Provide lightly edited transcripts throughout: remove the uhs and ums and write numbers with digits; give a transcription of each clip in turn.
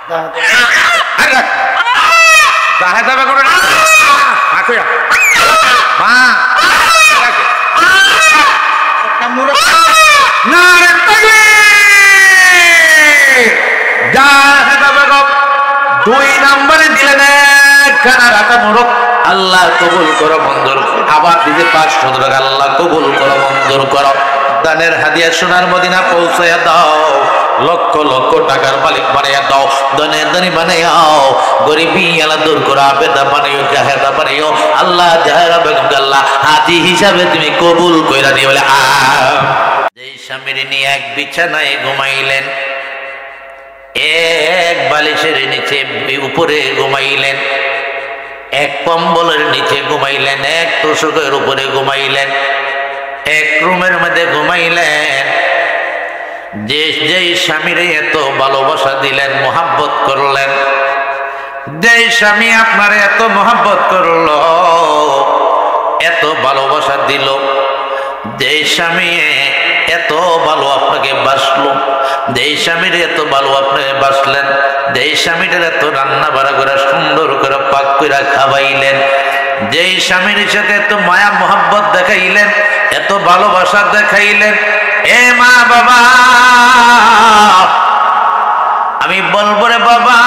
যাবে করে মা দুই নম্বরে দিলেন আল্লাহ কবুল করো মঞ্জুর, আবার দিতে 500 টাকা আল্লাহ কবুল করো মঞ্জুর করো। দানের হাদিয়া সোনার মদিনা পৌঁছাইয়া দাও, লক্ষ লক্ষ টাকার মালিক বানাইয়া দাও, দনে দনি বানাইয়াও, গরিবী আল্লাহ দূর করো, আবেদা বানাইও, জাহেদা বানাইও আল্লাহ। জাহেরা বেগম আল্লাহ হাজি হিসাবে তুমি কবুল কইরা দিও বলে যেই স্বামীর নিয়ে এক বিছানায় ঘুমাইলেন, এক বালিশের নিচে উপরে ঘুমাইলেন, এক কম্বলের নিচে ঘুমাইলেন, এক তোষকের উপরে ঘুমাইলেন, এক রুমের মধ্যে ঘুমাইলেন। যেই স্বামীরে এত ভালোবাসা দিলেন, মোহাব্বত করলেন, যেই স্বামী আপনার এত মোহাব্বত করলো, এত ভালোবাসা দিল, যেই স্বামী এত ভালো আপনাকে বাসলো, যেই স্বামীর এত ভালো আপনি বাসলেন, যেই স্বামীটার এত রান্না বাড়া করে সুন্দর করে পাক করে খাওয়াইলেন, যেই স্বামীর সাথে এত মায়া মোহাব্বত দেখাইলেন, এত ভালোবাসা দেখাইলেন, এ মা বাবা আমি বলবো রে বাবা,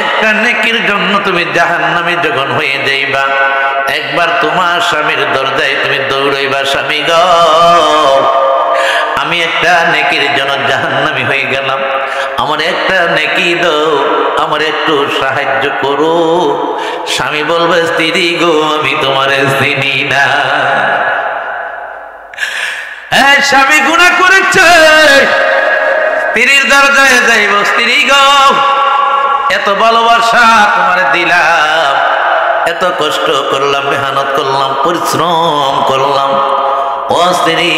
একটা নেকির জন্য তুমি জাহান্নামী যখন হয়ে যাইবা, একবার তোমার স্বামীর দরজায় তুমি দৌড়াইবা, স্বামী গো আমি একটা নেকির জন্য জাহান্নামী হয়ে গেলাম, আমার একটা নেকি দাও, আমার একটু সাহায্য করো। স্বামী বলবে স্ত্রী গো আমি তোমারে চিনি না। হ্যাঁ স্বামী গুনাহ করেছে, স্ত্রীর দরজায় যাইব, স্ত্রী গো এত ভালোবাসা তোমারে দিলাম, এত কষ্ট করলাম, মেহনত করলাম, পরিশ্রম করলাম, ও স্ত্রী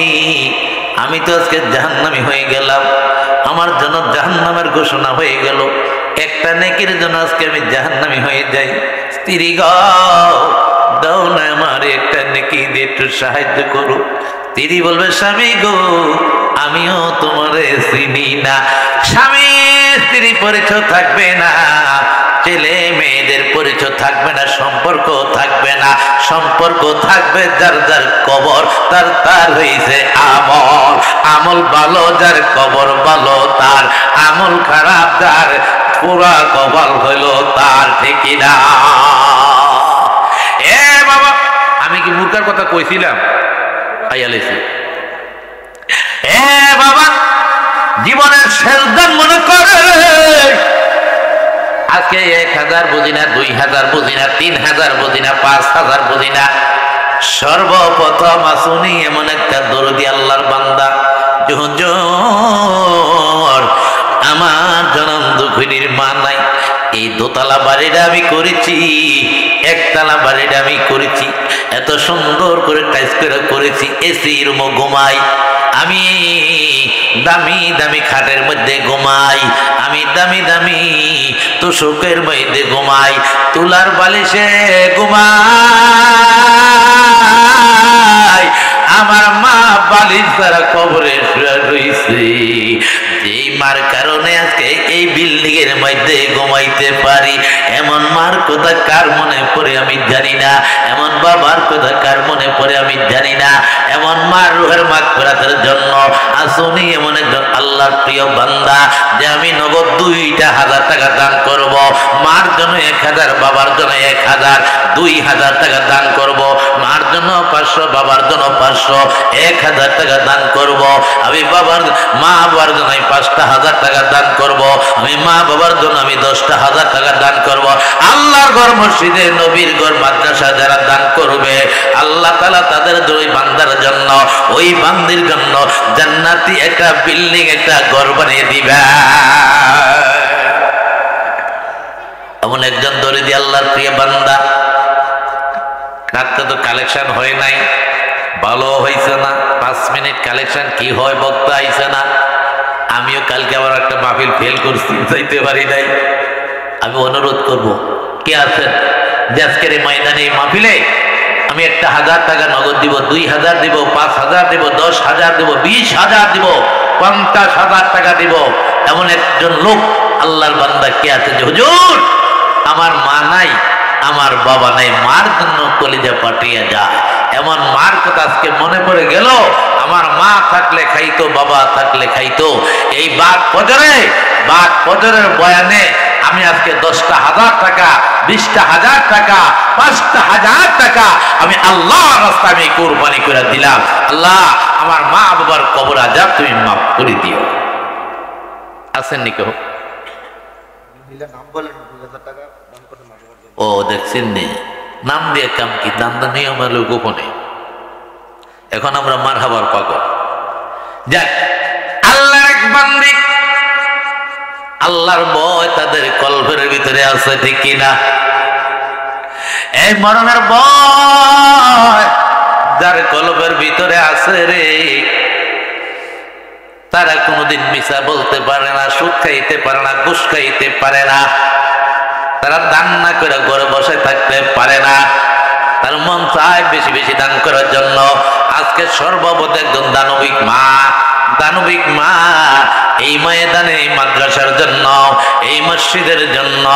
আমি তো আজকে জাহান্নামী হয়ে গেলাম, আমার জন্য জাহান্নামের ঘোষণা হয়ে গেল, একটা নেকির জন্য আজকে আমি জাহান্নামী হয়ে যাই। স্ত্রী গো দাও না আমার একটা নেকি দিয়ে একটু সাহায্য করো। স্ত্রী বলবে স্বামী গো আমিও তোমারে চিনি না। স্বামী স্ত্রী পরিচয় থাকবে না, ছেলে মেয়েদের পরিচয় থাকবে না, সম্পর্ক থাকবে না, সম্পর্ক থাকবে যার যার কবর তার তার হইছে আমল, আমল ভালো যার কবর ভালো তার, আমল খারাপ যার পুরা কবর হইল তার, ঠিক না? এ বাবা আমি কি মূর্খার কথা কইছিলাম? আইয়ালেছি এ বাবা জীবনের শেষ দিন মনে করে আজকে 1000 বুঝি না, 2000 বুঝি না, 3000 বুঝি না, 5000 বুঝি না, সর্বপ্রথম আসুনি এমন একটা দরদি আল্লাহর বান্দা হুজুর আমার জনম দুঃখিনীর মা নাই, এই দোতলা বাড়িটা আমি করেছি, একতলা বাড়িটা আমি করেছি, এত সুন্দর করে টাইস করে করেছি, এসি রুমও ঘুমাই, আমি দামি দামি খাটের মধ্যে ঘুমাই, আমি দামি দামি তোষকের মধ্যে ঘুমাই, তুলার বালিশে ঘুমাই, আমার মা বালিশ ছাড়া কবরে শুয়ে রইছে। যেই মার কারণে আজকে এই বিল্ডিং এর মধ্যে ঘুমাইতে পারি, এমন মার কথা কার মনে পড়ে আমি জানি না, এমন বাবার কথা কার মনে পড়ে আমি জানি না, এমন মার রুহের মাগফিরাতের জন্য আসুনি এমন একজন আল্লাহর প্রিয় বান্দা যে আমি নগদ 2000 টাকা দান করব, মার জন্য 1000, বাবার জন্য 1000, 2000 টাকা দান করব, মার জন্য 500, বাবার জন্য 500, 1000 টাকা দান করব, আমি মা বাবার জন্য 5000 টাকা দান করব, আমি মা বাবার জন্য আমি 10,000 টাকা দান করব। আল্লাহর ঘর মসজিদে নবীর ঘর মাদ্রাসা যারা দান করবে আল্লাহ তাআলা তাদের দুই বান্দার জন্য, ওই বান্দির জন্য জান্নাতি একটা বিল্ডিং, একটা ঘর বানিয়ে দিবে। এমন একজন দরিদ্র আল্লাহর প্রিয় বান্দা, রাতটা তো কালেকশন হয় নাই, ভালো হয়েছে না, 5 মিনিট কালেকশন কি হয় বক্তা আইছে না, আমিও কালকে আবার একটা মাহফিল ফেল করছি, যাইতে পারি নাই। আমি অনুরোধ করব কে আছেন যে আজকের এই ময়দানে এই মাহফিলে আমি 1000 টাকা নগদ দিব, 2000 দিব, 5000 দিব, 10,000 দিব, 20,000 দিব, 50,000 টাকা দিব, এমন একজন লোক আল্লাহর বান্দা কে আছে যে হুজুর আমার মা নাই, আমার বাবা নাই, মার জন্য কলিজা পাঠিয়ে যা। এমন মার কথা আজকে মনে পড়ে গেল। আমার মা থাকলে খাইতো, বাবা থাকলে খাইতো। এই বাদ ফজরের বয়ানে আমি আজকে 10,000 টাকা, 20,000 টাকা, 5,000 টাকা আমি আল্লাহর রাস্তায় আমি কুরবানি করে দিলাম। আল্লাহ আমার মা বাবার কবর আযাব তুমি মাফ করে দিও। আসেননি কেউ? ও দেখছেন নি, নাম দিয়ে কাম কি? দান্দা নিয়ম হলো গোপনে। এখন আমরা মারহাবার পাগল। যাক, আল্লাহর এক বান্দি, আল্লাহর ভয় তাদের কলবের ভিতরে আছে, ঠিক কিনা? এই মরণের ভয় যার কলবের ভিতরে আছে রে, তারা কোনোদিন মিছা বলতে পারে না, সুদ খাইতে পারে না, ঘুষ খাইতে পারে না, তারা দান না করে ঘরে বসে থাকতে পারে না। তার মন চায় বেশি বেশি দান করার জন্য। আজকে সর্বপ্রথম একজন দানবিক মা এই ময়দানে, এই মাদ্রাসার জন্য, এই মসজিদের জন্য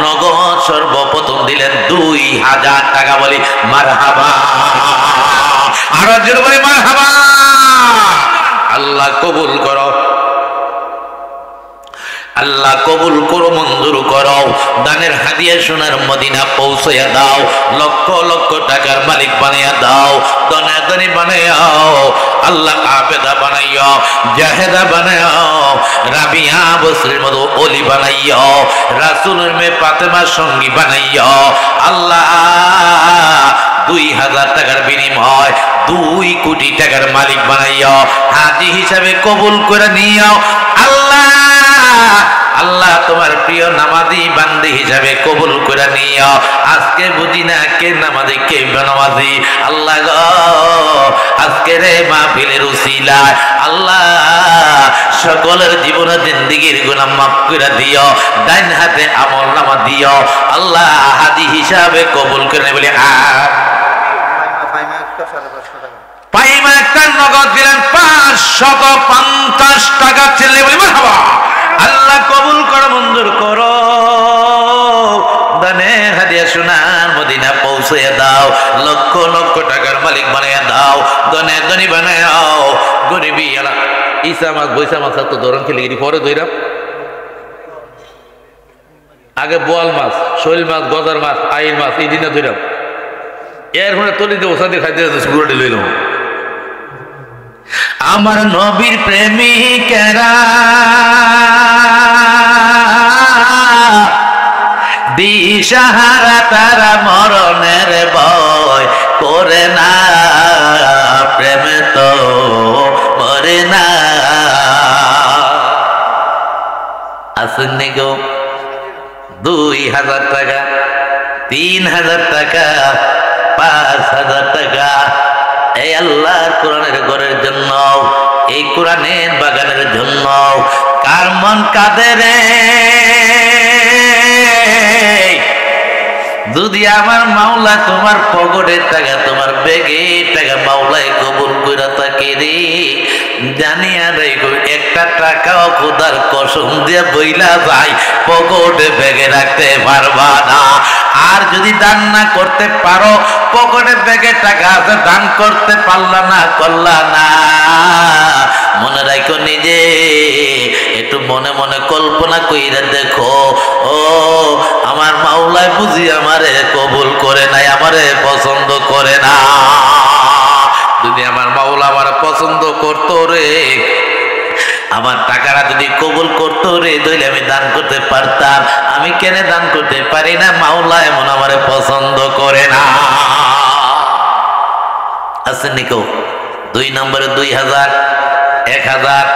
নগদ সর্বপ্রথম দিলেন 2,000 টাকা। বলি মারহাবা, আরো জোরে বলি মারহাবা। আল্লাহ কবুল করো, আল্লাহ কবুল করো, মঞ্জুর করো। দানের হাদিয়া সোনার মদিনা পৌঁছাইয়া দাও, লক্ষ লক্ষ টাকার মালিক বানাইয়া দাও, দনে দনে বানাইয়াও। আল্লাহ আবেদা বানাইও, জাহেদা বানাইও, রাবিয়া বসরির মতো অলি বানাইও, রাসূলের মেয়ে ফাতেমার সঙ্গী বানাইও। আল্লাহ 2,000 টাকার বিনিময় 2 কোটি টাকার মালিক বানাইও, হাজি হিসাবে কবুল করে নিও। আল্লাহ তোমার প্রিয় নামাজি বান্দি হিসাবে কবুল করে নিও। আজকে বুঝি না কে নামাজি কে বেনামাজি। আল্লাহ গো, আজকে রে মাহফিলের উসিলায় আল্লাহ সকলের জীবনে জিন্দেগির গুনাহ মাফ করে দিও, ডাইন হাতে আমলনামা দিও। আল্লাহ হাজি হিসাবে কবুল করে বলি পাইমা একটা নগদ দিলেন 550 টাকা ছেলে বলি মারহাবা। আল্লাহ কবুল করো, মঞ্জুর করো। দানের হাদিয়া সোনার মদিনা পৌঁছে দাও, লক্ষ লক্ষ টাকার মালিক বানাইয়া দাও, দনে দনি বানাও। গরিবি আলা ইসা মাছ বৈশা মাছ তো ধরন খেলে গেলি, পরে ধইরাম আগে বোয়াল মাছ, শৈল মাছ, গজার মাছ, আইর মাছ এই দিনে ধইরাম। এর ফলে তলিতে ওসাদি খাইতে গুড়াটি লইলাম। আমার নবীর প্রেমিকেরা দিশাহারা, তারা মরণের ভয় করে না, প্রেমে তো মরে না। আসেননি গো? 2,000 টাকা, 3,000 টাকা, 5,000 টাকা এই আল্লাহর কোরআনের ঘরের জন্য, এই কোরআনের বাগানের জন্য। কার মন কাঁদে রে যদি আমার মাওলা তোমার পকেটের টাকা, তোমার ব্যাগের টাকা মাওলায় কবুল কইরা থাকে রে। জানিয়া দেখো একটা টাকাও খোদার কসম দিয়ে বইলা যায় পকেটে ব্যাগে রাখতে পারবা না। আর যদি দান না করতে পারো, পকেটে ব্যাগে টাকা আছে, দান করতে পারলা না, করলা না, মনে রাখো নিজে একটু মনে মনে কল্পনা কইরা দেখো, ও আমার মাওলায় বুঝি আমারে কবুল করে নাই, আমারে পছন্দ করে না। যদি আমার মাওলা আমার পছন্দ করতো রে, আমার টাকাটা যদি কবুল করতো রে, তাহলে আমি দান করতে পারতাম। আমি কেন দান করতে পারি না? মাওলা এমন আমারে পছন্দ করে না। আছেন নি কেউ? 2 নম্বরে 2,000, 1,000,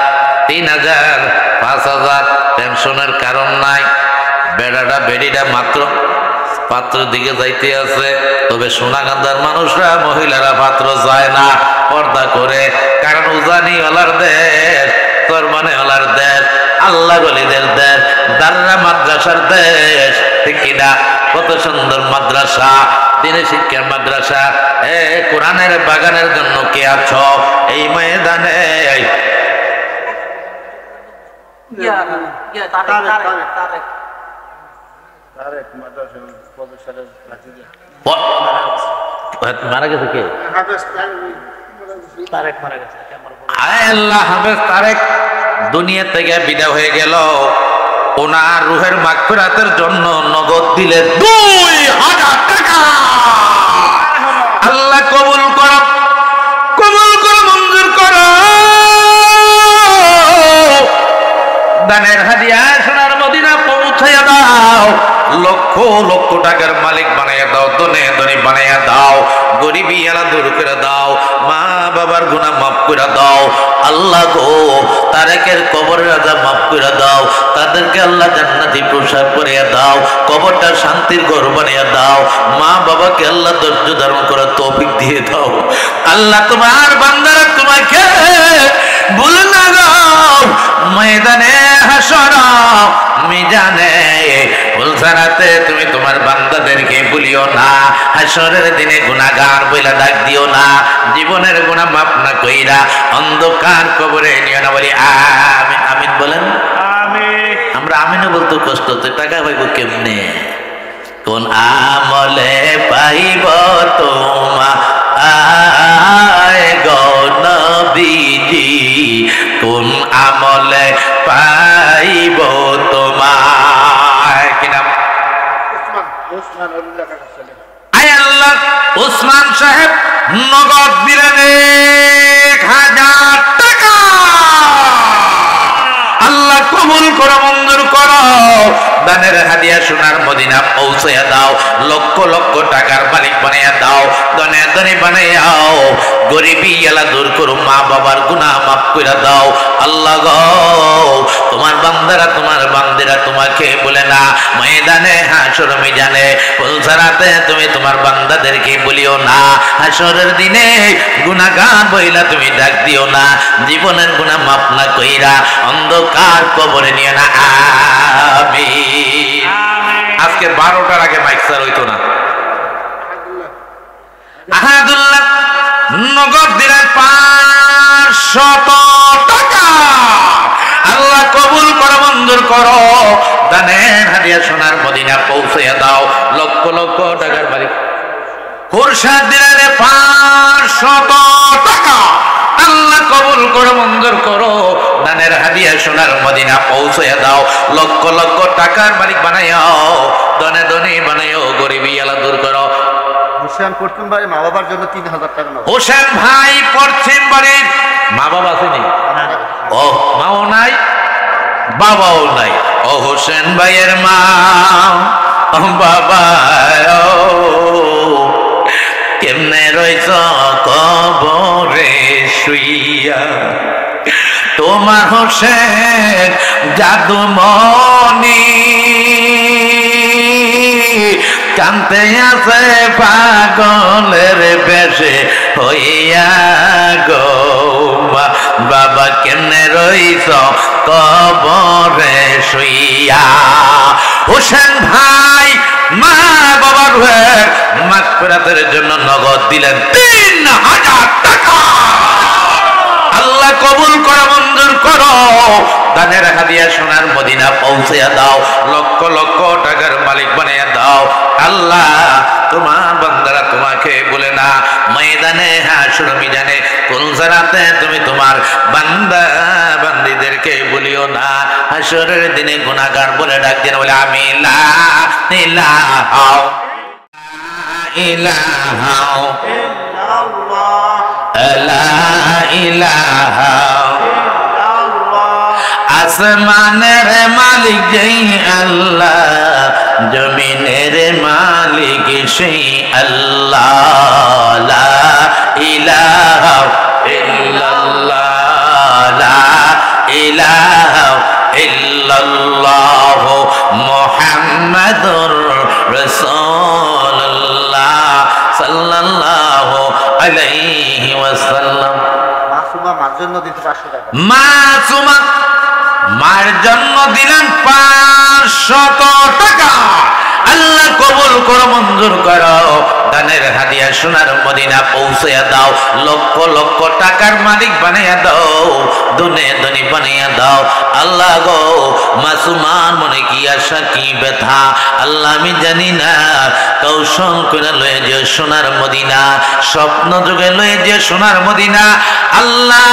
3,000, 5,000 টেনশনের কারণ নাই। বেড়াটা বেড়িটা মাত্র পাত্র দিকে যাইতে আছে, তবে সোনাগান্ধার মানুষরা, মহিলারা পাত্র যায় না, পর্দা করে। কারণ উজানি ওলার দেশ, তোর মানে ওলার দেশ, আল্লাহ বলিদের দেশ, দাররা মাদ্রাসার দেশ, ঠিক কিনা? কত সুন্দর মাদ্রাসা, দিনের শিক্ষার মাদ্রাসা। কোরআনের বাগানের জন্য কে আছো এই ময়দানে? মারা গেছে কে? আল্লাহ হাফেজ তারেক দুনিয়া থেকে বিদায় হয়ে গেল। ওনার রুহের মাগফিরাতের জন্য নগদ দিলে 2000 টাকা। আল্লাহ কবুল করো, কবুল করো, মঞ্জুর করো। দানের হাদিয়া সোনার মদিনা পৌঁছাইয়া দাও। লক্ষ লক্ষ টাকার মালিক বানাইয়া দাও, ধনে ধনী বানাইয়া দাও, গরিবী এলা দূর করে দাও, মা বাবার গুনাহ মাফ করে দাও। আল্লাহ গো তারেকের কবরের আযাব মাফ করে দাও, তাদেরকে আল্লাহ জান্নাতি পোশাক পরিয়ে দাও, কবরটা শান্তির ঘর বানিয়ে দাও, মা বাবাকে আল্লাহ ধৈর্য ধারণ করার তৌফিক দিয়ে দাও। আল্লাহ তোমার বান্দারা তোমাকে ভুল না দাও। ময়দানে হাসর মিজানে উলসারাতে তুমি তোমার বান্দাদেরকে ভুলিও না। হাসরের দিনে গুনাহগার বইলা ডাক দিও না, জীবনের গুনাহ মাফ না কইরা অন্ধকার কবরে নিও না। বলি আমিন। আমিন বলেন আমিন। আমরা আমিনও বলতে কষ্ট হচ্ছে, টাকা পাইব কেমনে? কোন আমলে পাইব তোমার নবীজি, কোন আমলে পাইব তোমার? কি নাম? উসমান সাহেব নগদ দিলেন 1000 টাকা। আল্লাহ কবুল করো, মঞ্জুর করো। দানের হাদিয়া সোনার মদিনা পৌঁছাইয়া দাও, লক্ষ লক্ষ টাকার মালিক বানাইয়া দাও, ধনে ধনী বানাইয়াও, গরিবী এলা দূর করো, মা বাবার গুনাহ মাফ করে দাও। আল্লাহ গো তোমার বান্দারা তোমার বান্দিরা তোমাকে বলে না, ময়দানে হাসর মিজানে পুলসারাতে তুমি তোমার বান্দাদেরকে বলিও না। হাসরের দিনে গুনাহগার বইলা তুমি ডাক দিও না, জীবনের গুনাহ মাফ না কইরা অন্ধকার কবরে নিয়ে না। আমিন। আজকে 12টার আগে মাইক স্যার হইতো না। আহাদুল্লাহ নগদ দিলেন 500 টাকা। আল্লাহ কবুল করো, মঞ্জুর করো। দানের হাদিয়া সোনার মদিনা পৌঁছাইয়া দাও, লক্ষ লক্ষ টাকার মালিক খুরশাদ দিলেন 500 টাকা। আল্লাহ কবুল করো, মঞ্জুর করো। দানের হাদিয়া সোনার মদিনা পৌঁছাইয়া দাও, লক্ষ লক্ষ টাকার মালিক বানাইও, ধনে ধনী বানাইও, গরিবী এলা দূর করো। হোসেন পশ্চিম বাড়ির মা বাবার জন্য 3000 টাকা। হোসেন ভাই পশ্চিম বাড়ির মা বাবা আসেনি? ও মাও নাই, বাবাও নাই। ও হোসেন ভাইয়ের মা বাবা কেমনে রইছ কবরে শুইয়া? তোমার হোসেন জাদুমণি কানতে আছে পাগলের বেশে হইয়া গো। বাবা কেমনে রইছ কবরে শুইয়া? হোসেন ভাই মা বাবার মাগফিরাতের জন্য নগদ দিলেন 3000 টাকা। আল্লাহ কবুল করো, মঞ্জুর করো। দানের হাদিয়া সোনার মদিনা পৌঁছাইয়া দাও, লক্ষ লক্ষ টাকার মালিক বানাইয়া দাও। আল্লাহ তোমার বান্দারা তোমাকে বলে না, ময়দানে হাসর মিজানে পুলসারাতে তুমি তোমার বান্দা বান্দীদেরকে বলিও না। হাসরের দিনে গুনাহগার বলে ডাক দিন। বলে আমি লা ইলাহা ইলাহা লা ইলাহা। আসমানের মালিক যেই আল্লাহ, জমিনের মালিক সেই আল্লাহ। লা ইলাহা ইল্লাল্লাহ, লা ইলাহা ইল্লাল্লাহ, মুহাম্মাদুর রাসূলুল্লাহ সাল্লাল্লাহু আলাইহি ওয়াসাল্লাম। মাসুমা মার জন্য দিতে 500 টাকা। মাসুমা মার জন্য দিলেন 500 টাকা। আল্লাহ কবুল করো, মঞ্জুর মঞ্জুর করো, দানের হাদিয়া সোনার মদিনা পৌঁছে দাও, লক্ষ লক্ষ টাকার মালিক বানিয়ে দাও, দুনে ধনী বানিয়ে দাও। আল্লাহ গো, মাসুমান মনে কি আশা কি ব্যথা আল্লাহ আমি জানি না, কৌশল করে লয়ে যে সোনার মদিনা, স্বপ্ন যুগে লয়ে যে সোনার মদিনা। আল্লাহ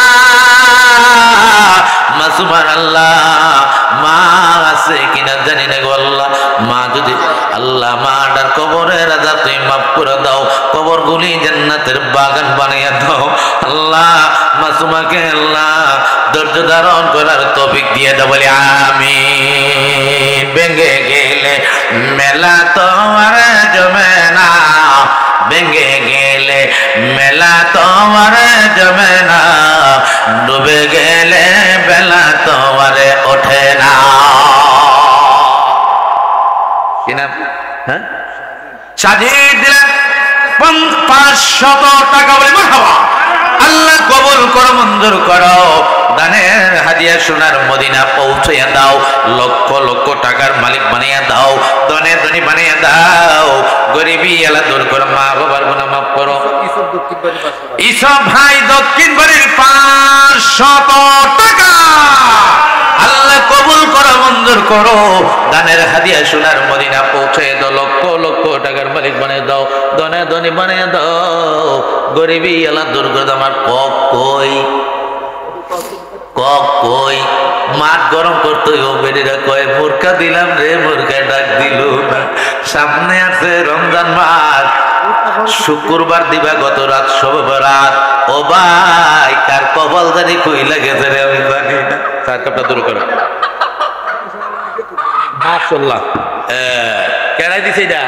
মাসুমান আল্লাহ মা আছে কিনা জানি না গো আল্লাহ, মা যদি আল্লাহ মাটার কবরের রাজা তুই মাফ করে দাও, কবর গুলি জান্নাতের বাগান বানিয়ে দাও। আল্লাহ মাসুমাকে আল্লাহ ধৈর্য ধারণ করার তৌফিক দিয়ে দাও, বলি আমিন। ভেঙে গেলে মেলা তোমার জমে না, ভেঙে গেলে মেলা তোমার জমে না, ডুবে গেলে বেলা তোমার ওঠে না। কিনা হ্যাঁ সাজিয়ে দিলেন 500 টাকা, বলে মারহাবা। আল্লাহ কবুল করো, মঞ্জুর করো, দানের হাদিয়া সোনার মদিনা পৌঁছে দাও, লক্ষ লক্ষ টাকার মালিক বানিয়ে দাও, ধনে ধনী বানিয়ে দাও, গরিবী এলা দূর করো, মা বাবার গুনাহ মাফ করো। ইসব ভাই দক্ষিণ বাড়ির 500 টাকা আল্লাহ কবুল করো, মঞ্জুর করো, দানের হাদিয়া সোনার মদিনা পৌঁছে দাও, লক্ষ লক্ষ টাকার মালিক বানিয়ে দাও, ধনে ধনী বানিয়ে দাও, গরিবী এলা দূর করে দাও। আমার কক কই, কক কই, মাঠ গরম করতে ও বেরিরা কয় মূর্খা দিলাম রে, মূর্খা ডাক দিল না, সামনে আছে রমজান মাস, শুক্রবার দিবা গত রাত শবে বরাত। ও ভাই কার কপাল জানি কই লাগেছে রে আমি জানি না, তার কাপটা দূর করো। মাশাআল্লাহ কেনাই দিছে এটা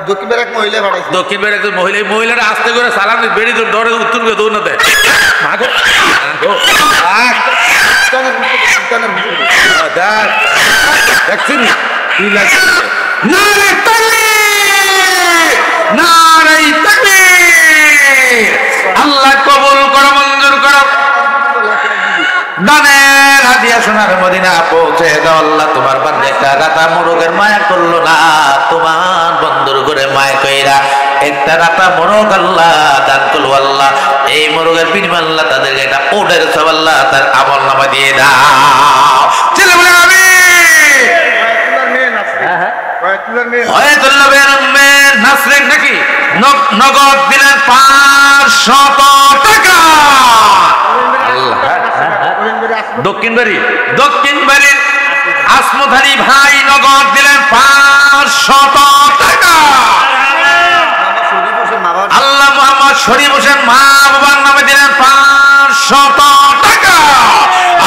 দক্ষিণের এক মহিলা পাঠাইছে, দক্ষিণের একজন মহিলা, মহিলারা আস্তে করে সালাম বেরিয়ে দৌড়ে উত্তর করে দৌড় না দেয়। দেখছেন কি লাগছে, নারে তাকবীর, নারে তাকবীর। আল্লাহ কবুল করো, মঞ্জুর করো, দানের হাদিয়া সোনার মদিনা পৌঁছে দাও। আল্লাহ তোমার বান্দা একটা রাতা মোরগের মায়া করলো না, তোমার বন্ধুর করে মায়া কইরা একটা রাতা মোরগ আল্লাহ দান করলো। আল্লাহ এই মোরগের বিনিময়ে আল্লাহ তাদেরকে একটা ওটের সব আল্লাহ তার আমল নামা দিয়ে দাও। ছেলে বলে আমি নাসরিন নাকি নগদ দিলেন 500 টাকা। দক্ষিণ বাড়ির আসমধারী ভাই নগদ দিলেন 500 টাকা। আল্লাহ মোহাম্মদ শরীফ হোসেন মা বাবার নামে দিলেন 500 টাকা।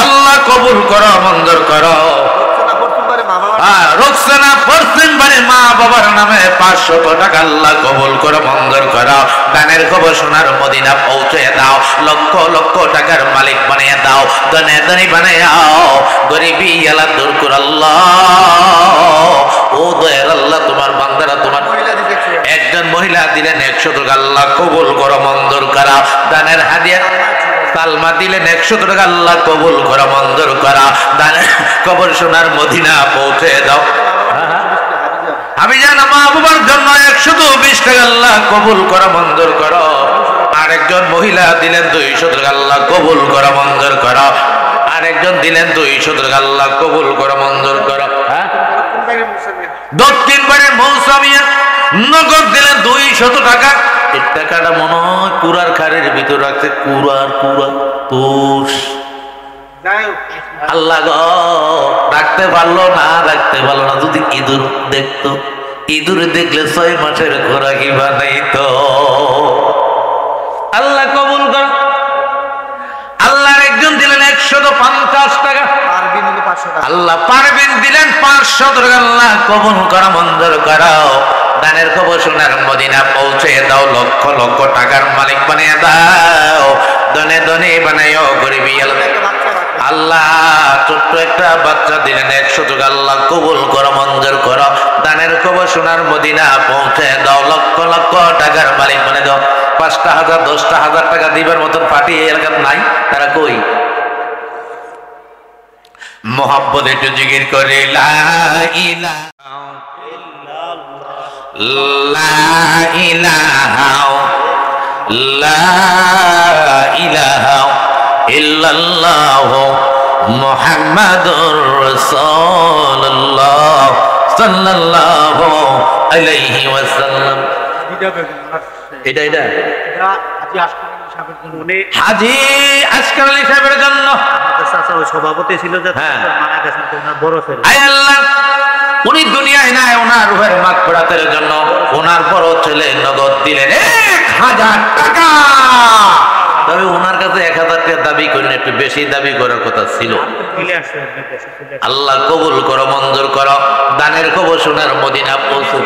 আল্লাহ কবুল করো, মঞ্জুর করো। রোকসানা পশ্চিম বাড়ির মা বাবার নামে 500 টাকা আল্লাহ কবুল করো, মঞ্জুর করো। দানের খবর সোনার মদিনা পৌঁছে দাও, লক্ষ লক্ষ টাকার মালিক বানিয়ে দাও, ধনে ধনী বানিয়ে দাও, গরিবী এলা দূর করো। আল্লাহ ও দয়ার আল্লাহ তোমার বান্দারা তোমার একজন মহিলা দিলেন 100 টাকা আল্লাহ কবুল করো, মঞ্জুর করো। দানের হাদিয়া সালমা দিলেন 100 টাকা আল্লাহ কবুল করো, মঞ্জুর করো। দানের কবর সোনার মদিনা পৌঁছে দাও। হাবিজান মা বাবার জন্য 120 টাকা আল্লাহ কবুল করো, মঞ্জুর করো। আরেকজন মহিলা দিলেন 200 টাকা আল্লাহ কবুল করো, মঞ্জুর করো। আরেকজন দিলেন 200 টাকা আল্লাহ কবুল করো, মঞ্জুর করো। দক্ষিণ বাড়ির মৌসুমিয়া নগদ দিলেন 200 টাকা। এই টাকাটা মনে হয় কুড়ার খাড়ের ভিতর রাখছে, কুড়ার তুষ। আল্লাহ গো রাখতে পারলো না, রাখতে পারলো না। যদি ইঁদুর দেখতো, ইঁদুর দেখলে 6 মাসের খোরাকি বানাইতো। আল্লাহ কবুল কর। আল্লাহর একজন দিলেন 150 টাকা, আল্লাহ পারবেন দিলেন 500 টাকা। আল্লাহ কবুল করা, মঞ্জুর করাও। দানের খবর সোনার মদিনা পৌঁছে দাও, লক্ষ লক্ষ টাকার মালিক বানিয়ে দাও, ধনে ধনী বানাইও, গরিবী আল্লাহ ছোট্ট একটা বাচ্চা দিলেন 100 টাকা আল্লাহ কবুল করো, মঞ্জুর করো। দানের খবর সোনার মদিনা পৌঁছে দাও, লক্ষ লক্ষ টাকার মালিক বানিয়ে দাও। 5টা হাজার 10টা হাজার টাকা দিবার মতন পার্টি এলাকার নাই, তারা কই? মোহাম্মদ একটু জিকির করে লা ইলাহা লা ইলাহা ইল্লাল্লাহ মুহাম্মাদুর রাসূলুল্লাহ সাল্লাল্লাহু আলাইহি ওয়াসাল্লাম। এটা হাজী আসকার আলী সাহেবের জন্য সভাপতি ছিল যে মারা গেছেন বড় ছেলে। আল্লাহ উনি দুনিয়ায় নাই, ওনার রূহের মাগফিরাতের জন্য ওনার বড় ছেলে নগদ দিলেন 1000 টাকা। তবে ওনার কাছে 1000 টাকা দাবি করেন, একটু বেশি দাবি করার কথা ছিল। আল্লাহ কবুল করো, মঞ্জুর করো। দানের খবর শোনার মদিনা পৌঁছে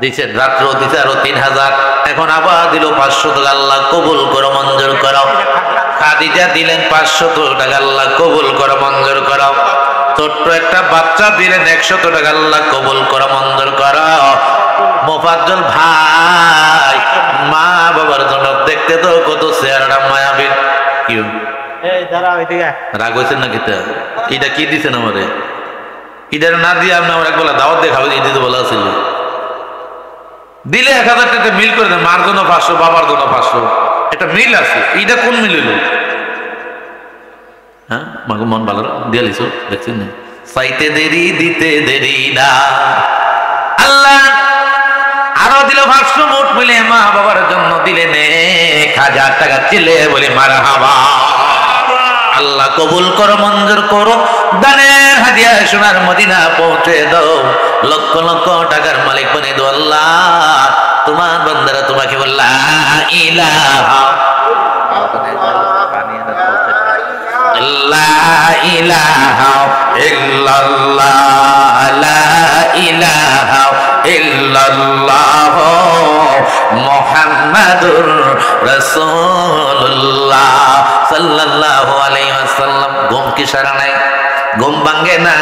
দিছে, রাত্র দিছে আরো 3000, এখন আবার দিল 500 টাকা। আল্লাহ কবুল করো, মঞ্জুর করো। খাদিজা দিলেন 500 টাকা। আল্লাহ কবুল করো, মঞ্জুর করো। ছোট্ট একটা বাচ্চা দিলেন 100 টাকা। আল্লাহ কবুল করো, মঞ্জুর করো। মোফাজ্জল ভাই মা বাবার জন্য দেখতে তো কত চেহারাটা মায়াবী। কি রাগ হয়েছেন নাকি? এটা কি দিচ্ছেন আমারে? এটা না দিয়ে আপনি আমার একবেলা দাওয়াত দিয়ে খাবেন, এই দিতে বলা ছিল। দিলে 1000 টাকা মিল করে দেন, মার জন্য 500, বাবার জন্য 500, এটা মিল আছে। এইটা কোন মিল হইল? হ্যাঁ, মাকে মন ভালো দিয়ে লিছো, দেখছেন না? চাইতে দেরি দিতে দেরি না। আল্লাহ আরো দিল 500 মোট মিলে মা বাবার জন্য দিলেন 1000 টাকা। চিলে বলে মারহাবা। আল্লাহ কবুল করো, মঞ্জুর করো। দানের হাদিয়া সোনার মদিনা পৌঁছে দাও। লক্ষ লক্ষ টাকার মালিক বানিয়ে দাও। আল্লাহ তোমার বান্দারা তোমাকে বল লা ইলাহা লা ইলাহা ইল্লাল্লাহ লা ইলাহা ইল্লাল্লাহ মুহাম্মাদুর রাসূলুল্লাহ সাল্লাল্লাহু আলাইহি ওয়াসাল্লাম। ঘুম কি সারা নাই? ঘুম ভাঙে না?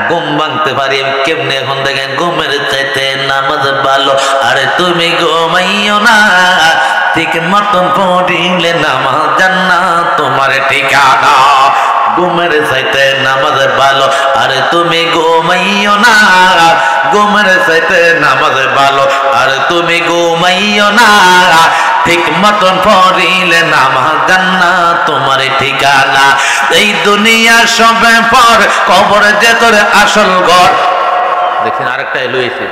ঘুম ভাঙতে পারি কেমনে? এখন দেখেন ঘুমের চাইতে নামাজ ভালো। আরে তুমি ঘুমাইও না, ঠিক মতন পড়িলে নামাজ জান্নাত তোমার ঠিকানা। ঘুমের চাইতে নামাজ ভালো। আরে তুমি ঘুমাইও না, ঘুমের চাইতে নামাজ ভালো। আরে তুমি ঘুমাইও না, ঠিক মতন পড়িলে নামাজ জান্নাত তোমার ঠিকানা। এই দুনিয়া সবে পর, কবর যে তোর আসল ঘর। দেখছেন আরেকটা এলো এসে,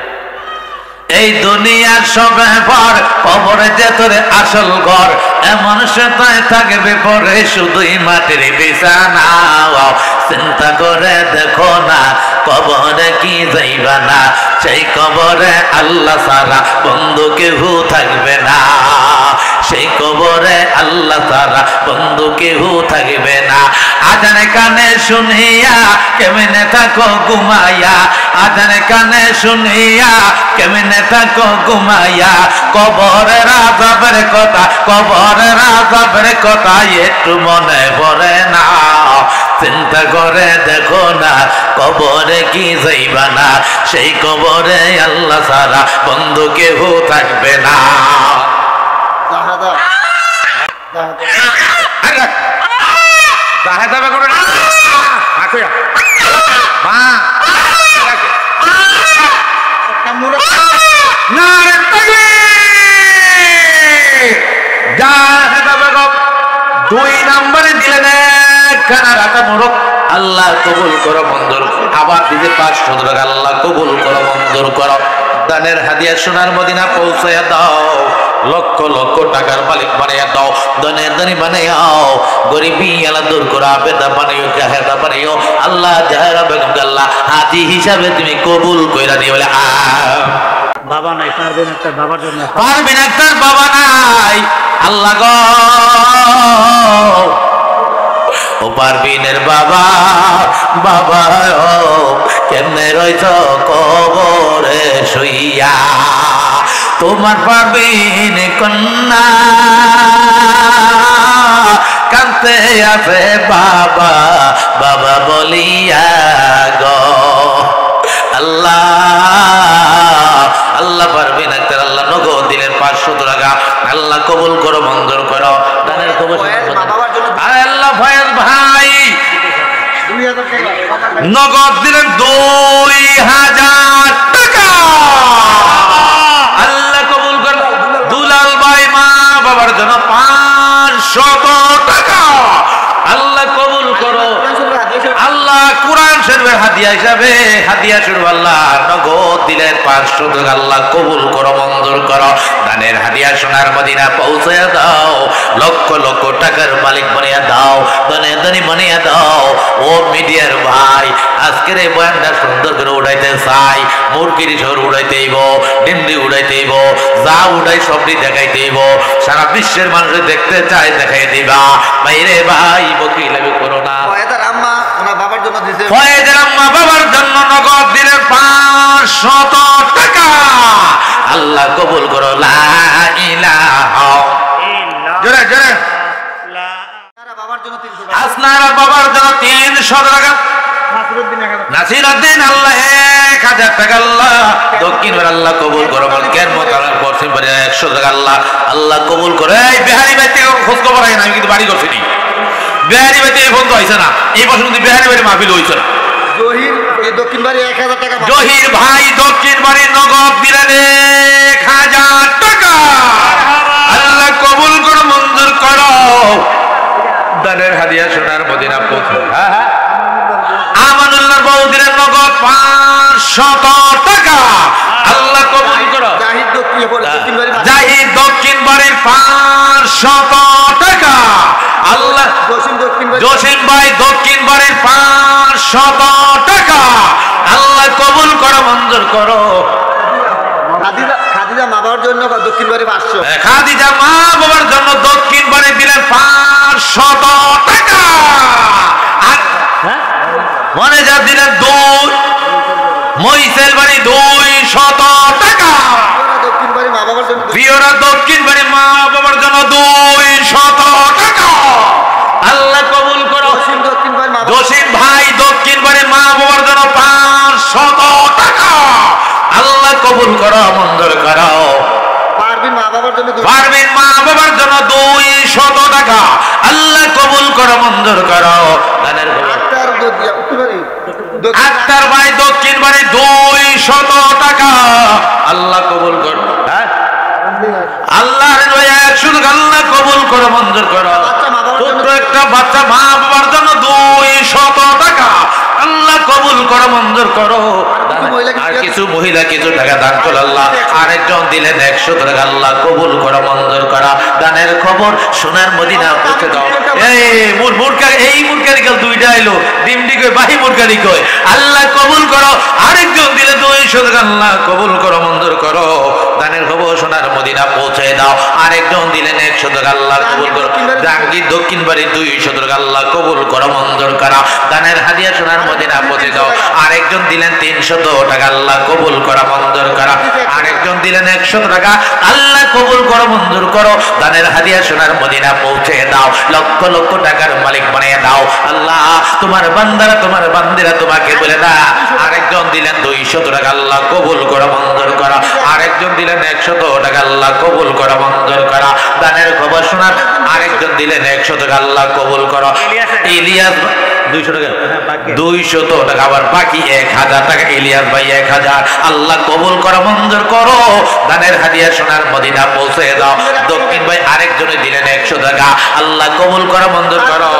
এই দুনিয়ার সবে পর, কবর যে তোর আসল ঘর। এমন সেটাই থাকবে পরে শুধুই মাটির বিছানা। চিন্তা করে দেখো না, কবরে কি যাইবা না? সেই কবরে আল্লাহ ছাড়া বন্ধু কেউ থাকবে না। সেই কবরে আল্লাহ ছাড়া বন্ধু কেউ থাকবে না। আজানে কানে শুনিয়া কেমনে থাকো ঘুমাইয়া। আজানে কানে শুনিয়া কেমনে থাকো ঘুমাইয়া। কবরের আযাবের কথা, কবরের আযাবের কথা একটু মনে পড়ে না। চিন্তা করে দেখো না, কবরে কি যাইবা না? সেই কবরে আল্লাহ ছাড়া বন্ধু কেউ থাকবে না। দুই নম্বরে দিলেন আল্লাহ কবুল করো, মঞ্জুর। আবার দিতে 500 টাকা। আল্লাহ কবুল করো, মঞ্জুর করো। দানের হাদিয়া সোনার মদিনা পৌঁছে দাও। লক্ষ লক্ষ টাকার মালিক বানিয়ে দাও। দনে দনি বানাইও। গরিবী আল্লাহ দূর করো। আবেদা বানাইও, জাহেদা বানাইও। আল্লাহ জাহেরা বেগম আল্লাহ হাজি হিসাবে তুমি কবুল কইরা দিও। বলে বাবা নাই, পারবেন একটা বাবার জন্য, পারবেন একটা বাবা নাই। আল্লাহ গো, ও পারবিনের বাবা, বাবা কেমনে রইছ কবরে শুইয়া? তোমার পারবিন কন্যা কাঁদতে আছে বাবা, বাবা বলিয়া গো। আল্লাহ আল্লাহ পারবিন একটা। আল্লাহ নগদ দিলেন 500 টাকা। আল্লাহ কবুল করো, মঞ্জুর করো। দানের খবর আল্লাহ ফয়েজ ভাই নগদ দিলেন 2000 টাকা। জন্য 500 টাকা আল্লাহ কবুল করো। আল্লাহ কোরআন শরীফের হাদিয়া হিসাবে হাদিয়া স্বরূপ আল্লাহ নগদ দিলেন 500 টাকা। আল্লাহ কবুল করো, মঞ্জুর করো। দানের হাদিয়া সোনার মদিনা পৌঁছে দাও, লক্ষ লক্ষ টাকার মালিক বানিয়ে দাও, ধনে ধনী বানিয়ে দাও। ও মিডিয়ার ভাই, আজকের এই বয়ানটা সুন্দর করে উঠাইতে চাই। মুরগির শহর উড়াইতেইব, ডিমডি উড়াইতেইব, যা উড়াই সবটি দেখাইতেইব। সারা বিশ্বের মানুষ দেখতে চায়, দেখাই দিবা। ভাইরে ভাই, বকিলামি করো না। ফয়েদার আম্মা ওনার বাবার জন্য দিয়েছে। ফয়েজের আম্মা বাবার জন্য নগদ দিলেন 500 টাকা। আল্লাহ কবুল করো। লা ইলাহা জোরে জোরে। আপনারা বাবার জন্য 300 টাকা। আসনারা বাবার জন্য 300 টাকা। নাসিরউদ্দিন আল্লাহ 1000 টাকা। আল্লাহ দক্ষিণ বাড়ি আল্লাহ কবুল করো। কেন মতার পশ্চিম বাড়ি 100 টাকা। আল্লাহ আল্লাহ কবুল করে। এই বিহারি ভাই থেকে খোঁজ খবর হয় না, আমি কিন্তু বাড়ি করছি নি। বিহারি ভাইতে এই ফোন তো হয়েছে না, এই বছর কিন্তু বিহারি বাড়ি মাহফিল হয়েছে না। জহির এই দক্ষিণ বাড়ি 1000 টাকা। জহির ভাই দক্ষিণ বাড়ির নগদ দিলেন 1000 টাকা। আল্লাহ কবুল করো, মঞ্জুর করো। দানের হাদিয়া সোনার মদিনা পৌঁছে। আমানুল্লাহর বউ দিলেন নগদ 500 টাকা। আল্লাহ কবুল করো। জাহিদ দক্ষিণ বাড়ি। জাহিদ দক্ষিণ বাড়ির 500 টাকা। আল্লাহ জসিম ভাই দক্ষিণ বাড়ির 500 টাকা। আল্লাহ কবুল করো, মঞ্জুর করো। খাদিজা মা বাবার জন্য দক্ষিণ বাড়ি 500। খাদিজা মা বাবার জন্য দক্ষিণ বাড়ি দিলেন 500 টাকা। মনে যা দিলেন 2, মহিষেল বাড়ি 200 টাকা। দক্ষিণ বাড়ি মা বাবার জন্য। প্রিয়রা দক্ষিণ বাড়ি মা বাবার জন্য 200 টাকা। আল্লাহ কবুল করো। দক্ষিণ বাড়ি মা জসিম ভাই দক্ষিণ বাড়ি মা বাবার জন্য 500 টাকা। আল্লাহ কবুল করো, মঞ্জুর করো। পারবিন মা বাবার জন্য। পারবিন মা বাবার জন্য 200 টাকা। আল্লাহ কবুল করো, মঞ্জুর করো। দানের আক্তার ভাই দক্ষিণ বাড়ি 200 টাকা। আল্লাহ কবুল করো। আল্লাহ শুধু আল্লাহ কবুল করো, মঞ্জুর করো। ছোট্ট একটা বাচ্চা মা বাবার জন্য 200 টাকা। আল্লাহ কবুল করো, মঞ্জুর করো। আর কিছু মহিলা কিছু টাকা দান করো। আল্লাহ আরেকজন দিলেন 100 টাকা। আল্লাহ কবুল করো, মঞ্জুর করা। দানের খবর সোনার মদিনা পৌঁছে দাও। এই মুরকারি কাল 2টা এলো, ডিমডি কই বাহি মুরকারি কই। আল্লাহ কবুল করো। আরেকজন দিলে 200 টাকা। আল্লাহ কবুল করো, মঞ্জুর করো। দানের খবর সোনার মদিনা পৌঁছে দাও। আরেকজন দিলেন 100 টাকা। আল্লাহ কবুল করো। জাহাঙ্গীর দক্ষিণ বাড়ি 200 টাকা। আল্লাহ কবুল করো, মঞ্জুর করা। দানের হাদিয়া সোনার মদিনা পৌঁছে দাও। আরেকজন দিলেন 300 টাকা। আল্লাহ কবুল করা, মঞ্জুর করা। আরেকজন দিলেন 100 টাকা। আল্লাহ কবুল করো, মঞ্জুর করো। দানের হাদিয়া সোনার মদিনা পৌঁছে দাও। লক্ষ লক্ষ টাকার মালিক বানিয়ে দাও। আল্লাহ তোমার বান্দারা তোমার বান্দিরা তোমাকে বলে না। আরেকজন দিলেন 200 টাকা। আল্লাহ কবুল করো, মঞ্জুর করা। আরেকজন দিলেন 100 টাকা। আল্লাহ কবুল করো, মঞ্জুর করা। দানের খবর শোনার আরেকজন দিলেন 100 টাকা। আল্লাহ কবুল করো। ইলিয়াস 200 টাকা। 200 টাকা। আবার বাকি 1000 টাকা। ইলিয়াস ভাই 1000। আল্লাহ কবুল করো, মঞ্জুর করো। দানের হাদিয়া সোনার মদিনা পৌঁছে দাও। দক্ষিণ ভাই আরেকজনে দিলেন 100 টাকা। আল্লাহ কবুল করো, মঞ্জুর করো।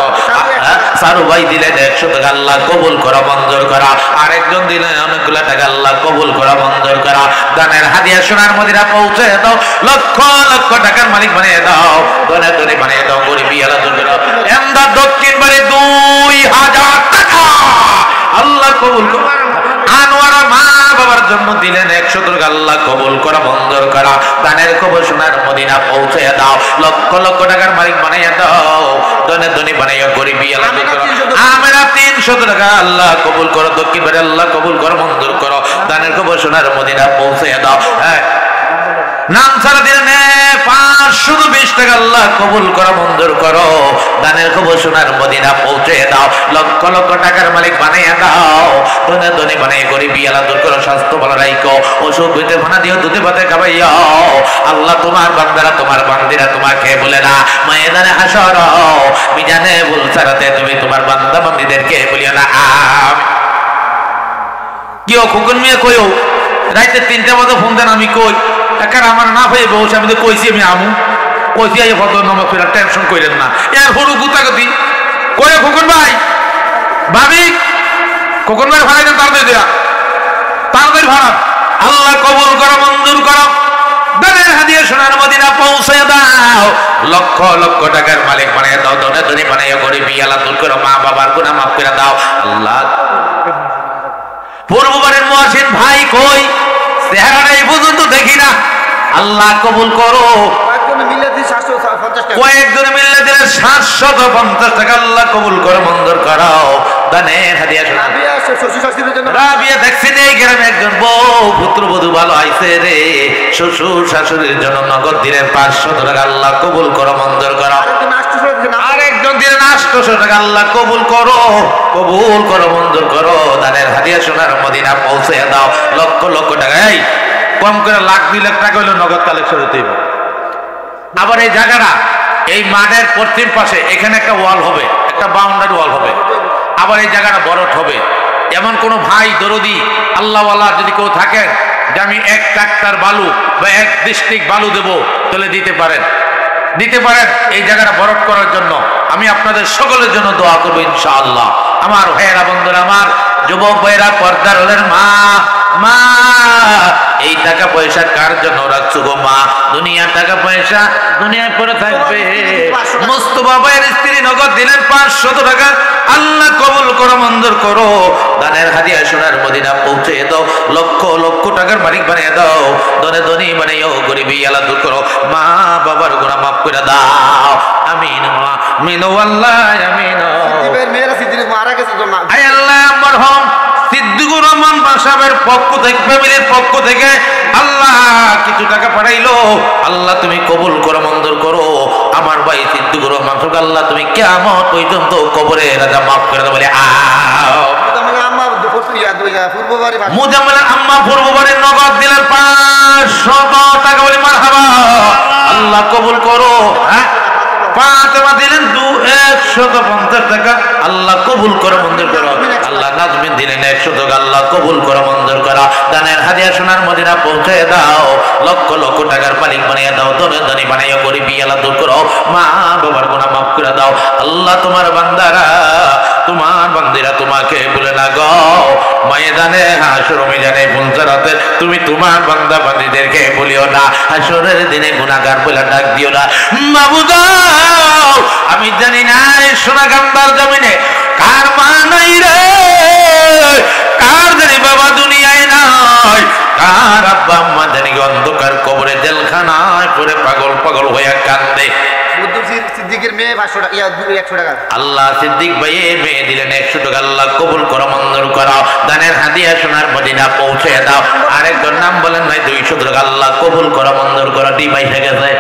সারু ভাই দিলেন 100 টাকা। আল্লাহ কবুল করো, মঞ্জুর করা। আরেকজন দিলেন অনেকগুলো টাকা। আল্লাহ কবুল করো, মঞ্জুর করা। দানের হাদিয়া সোনার মদিনা পৌঁছে দাও। লক্ষ লক্ষ টাকার মালিক বানিয়ে দাও। ধনে ধনী বানিয়ে দাও। গরিবী আল্লাহ দূর করো। এমদাদ দক্ষিণ বাড়ি 2000 টাকা। আল্লাহ কবুল করো। আনোয়ারা মা বাবার জন্য দিলেন 100 টাকা। আল্লাহ কবুল করা, মঞ্জুর করা। দানের খবর সোনার মদিনা পৌঁছে দাও। লক্ষ লক্ষ টাকার মালিক বানিয়ে দাও। ধনে ধনী বানাইয়া গরিবী আল্লাহ দূর করো। আমরা 300 টাকা। আল্লাহ কবুল করো। দক্ষিণ বাড়ি আল্লাহ কবুল করো, মঞ্জুর করো। দানের খবর সোনার মদিনা পৌঁছে দাও। হ্যাঁ, নাম ছাড়া দিলেন 520 টাকা। আল্লাহ কবুল করো, মঞ্জুর করো। দানের খবর সোনার মদিনা পৌঁছে দাও। লক্ষ লক্ষ টাকার মালিক বানাইয়া দাও। ধনে ধনী বানাই গরিবী আল্লাহ দূর করো। স্বাস্থ্য ভালো রাখো। অসুখ হইতে ভানা দিও, দুধে ভাতে খাবাইয়াও। আল্লাহ তোমার বান্দারা তোমার বান্দিরা তোমাকে বলে না। ময়দানে হাসর মিজানে ভুল ছাড়াতে তুমি তোমার বান্দা বান্দিদেরকে বলিও না। কেউ খুকুন মিয়া কইও রাইতে 3টা মতো ফোন দেন, আমি কই একার আমার না হয়ে বসে আমি তো কইছি আমি আমু কইছি এই ফটো নামাজ পড়া টেনশন কইরেন না এর হরু গুতাগতি কই খোকন ভাই ভাবি খোকন ভাই ভাড়া দেন তাড়াতাড়ি দেয়া তাড়াতাড়ি ভাড়া আল্লাহ কবুল করো মঞ্জুর করো দানের হাদিয়া সোনার মদিনা পৌঁছে দাও লক্ষ লক্ষ টাকার মালিক বানিয়ে দাও দনে দনে বানিয়ে গরিবি আল্লাহ দূর করো মা বাবার গুনাহ মাফ করে দাও আল্লাহ পূর্ববারের মুয়াজ্জিন ভাই কই চেহারাটা এই পর্যন্ত দেখি না আল্লাহ কবুল করো কয়েকজন মিললে দিলে 750 টাকা আল্লাহ কবুল করো মঞ্জুর করো দানের হাদিয়া সোনা রাবিয়া দেখছেন এই গ্রামে একজন বউ পুত্রবধূ ভালো আইছে রে শ্বশুর শাশুড়ির জন্য নগদ দিলেন 500 টাকা আল্লাহ কবুল করো মঞ্জুর করো আরেকজন দিলেন 800 টাকা আল্লাহ কবুল করো মঞ্জুর করো দানের হাদিয়া সোনার মদিনা পৌঁছে দাও লক্ষ লক্ষ টাকা এই কম করে লাখ 2 লাখ টাকা হলো নগদ কালেকশন হতে হবে আবার এই জায়গাটা এই মাঠের পশ্চিম পাশে এখানে একটা ওয়াল হবে একটা বাউন্ডারি ওয়াল হবে আবার এই জায়গাটা বড় হবে এমন কোন ভাই দরদি আল্লাহওয়ালা যদি কেউ থাকেন যে আমি 1 ট্রাক্টর বালু বা 1 ডিস্ট্রিক্ট বালু দেব তাহলে দিতে পারেন এই জায়গাটা বড় করার জন্য আমি আপনাদের সকলের জন্য দোয়া করব ইনশাআল্লাহ আমার ভাইয়েরা বন্ধুরা আমার যুবক ভাইয়েরা পর্দার হলেন মা এই টাকা পয়সা কার জন্য রাখছো গো মা দুনিয়ার টাকা পয়সা দুনিয়ায় পড়ে থাকবে মুস্তাফা ভাইয়ের স্ত্রী নগদ দিলেন 500 টাকা আল্লাহ কবুল করো মঞ্জুর করো দানের হাদিয়া সোনার মদিনা পৌঁছে দাও লক্ষ লক্ষ টাকার মালিক বানিয়ে দাও দনে দনি বানিয়ে গরিবি আল্লাহ দূর করো মা বাবার গুনাহ মাফ করে দাও আমিন আমিন আল্লাহ আমিন মেয়েরা সিদ্দিক মারা গেছে তো মা আয় আল্লাহ মরহম সিদ্দিকুর রহমান বাসাবের পক্ষ থেকে ফ্যামিলির পক্ষ থেকে আল্লাহ কিছু টাকা পাঠাইলো আল্লাহ তুমি কবুল করো মঞ্জুর করো আমার ভাই সিদ্দিকুর রহমান সব আল্লাহ তুমি কিয়ামত পর্যন্ত কবরে রাজা মাফ করে দাও বলে মুজাম্মেলের আম্মা পূর্ববারের নগদ দিলেন 500 টাকা বলে মারহাবা আল্লাহ কবুল করো হ্যাঁ ফাতেমা দিলেন 150 টাকা আল্লাহ কবুল করো মঞ্জুর করো আল্লাহ নাজমিন দিলেন 100 টাকা আল্লাহ কবুল করো মঞ্জুর করো দানের হাদিয়া সোনার মদিনা পৌঁছে দাও লক্ষ লক্ষ টাকার মালিক বানিয়ে দাও ধনী ধনী বানিয়ে গরিবি আল্লাহ দূর করো মা বাবার গুনাহ মাফ করে দাও আল্লাহ তোমার বান্দিরা তোমাকে বলে না গো ময়দানে হাসর ময়দানে পুনরাতে তুমি তোমার বান্দা বান্দীদেরকে বলিও না হাসরের দিনে গুনাহগার বলে ডাক দিও না মাবুদ আমি জানি না এই সোনাগান্ধার জমিনে কার মা নাই রে কার জানি বাবা দুনিয়ায় নাই কার আব্বা আম্মা জানি অন্ধকার কবরে জেলখানায় পড়ে পাগল হয়ে কান্দে সিদ্দিকের মেয়ে 100 টাকা আল্লাহ সিদ্দিক ভাইয়ের মেয়ে দিলেন 100 টাকা আল্লাহ কবুল করো মঞ্জুর করো দানের হাদিয়া সোনার মদিনা পৌঁছে দাও আরেকজন নাম বলেন ভাই 200 টাকা আল্লাহ কবুল করো মঞ্জুর করো ডিভাইস হয়ে গেছে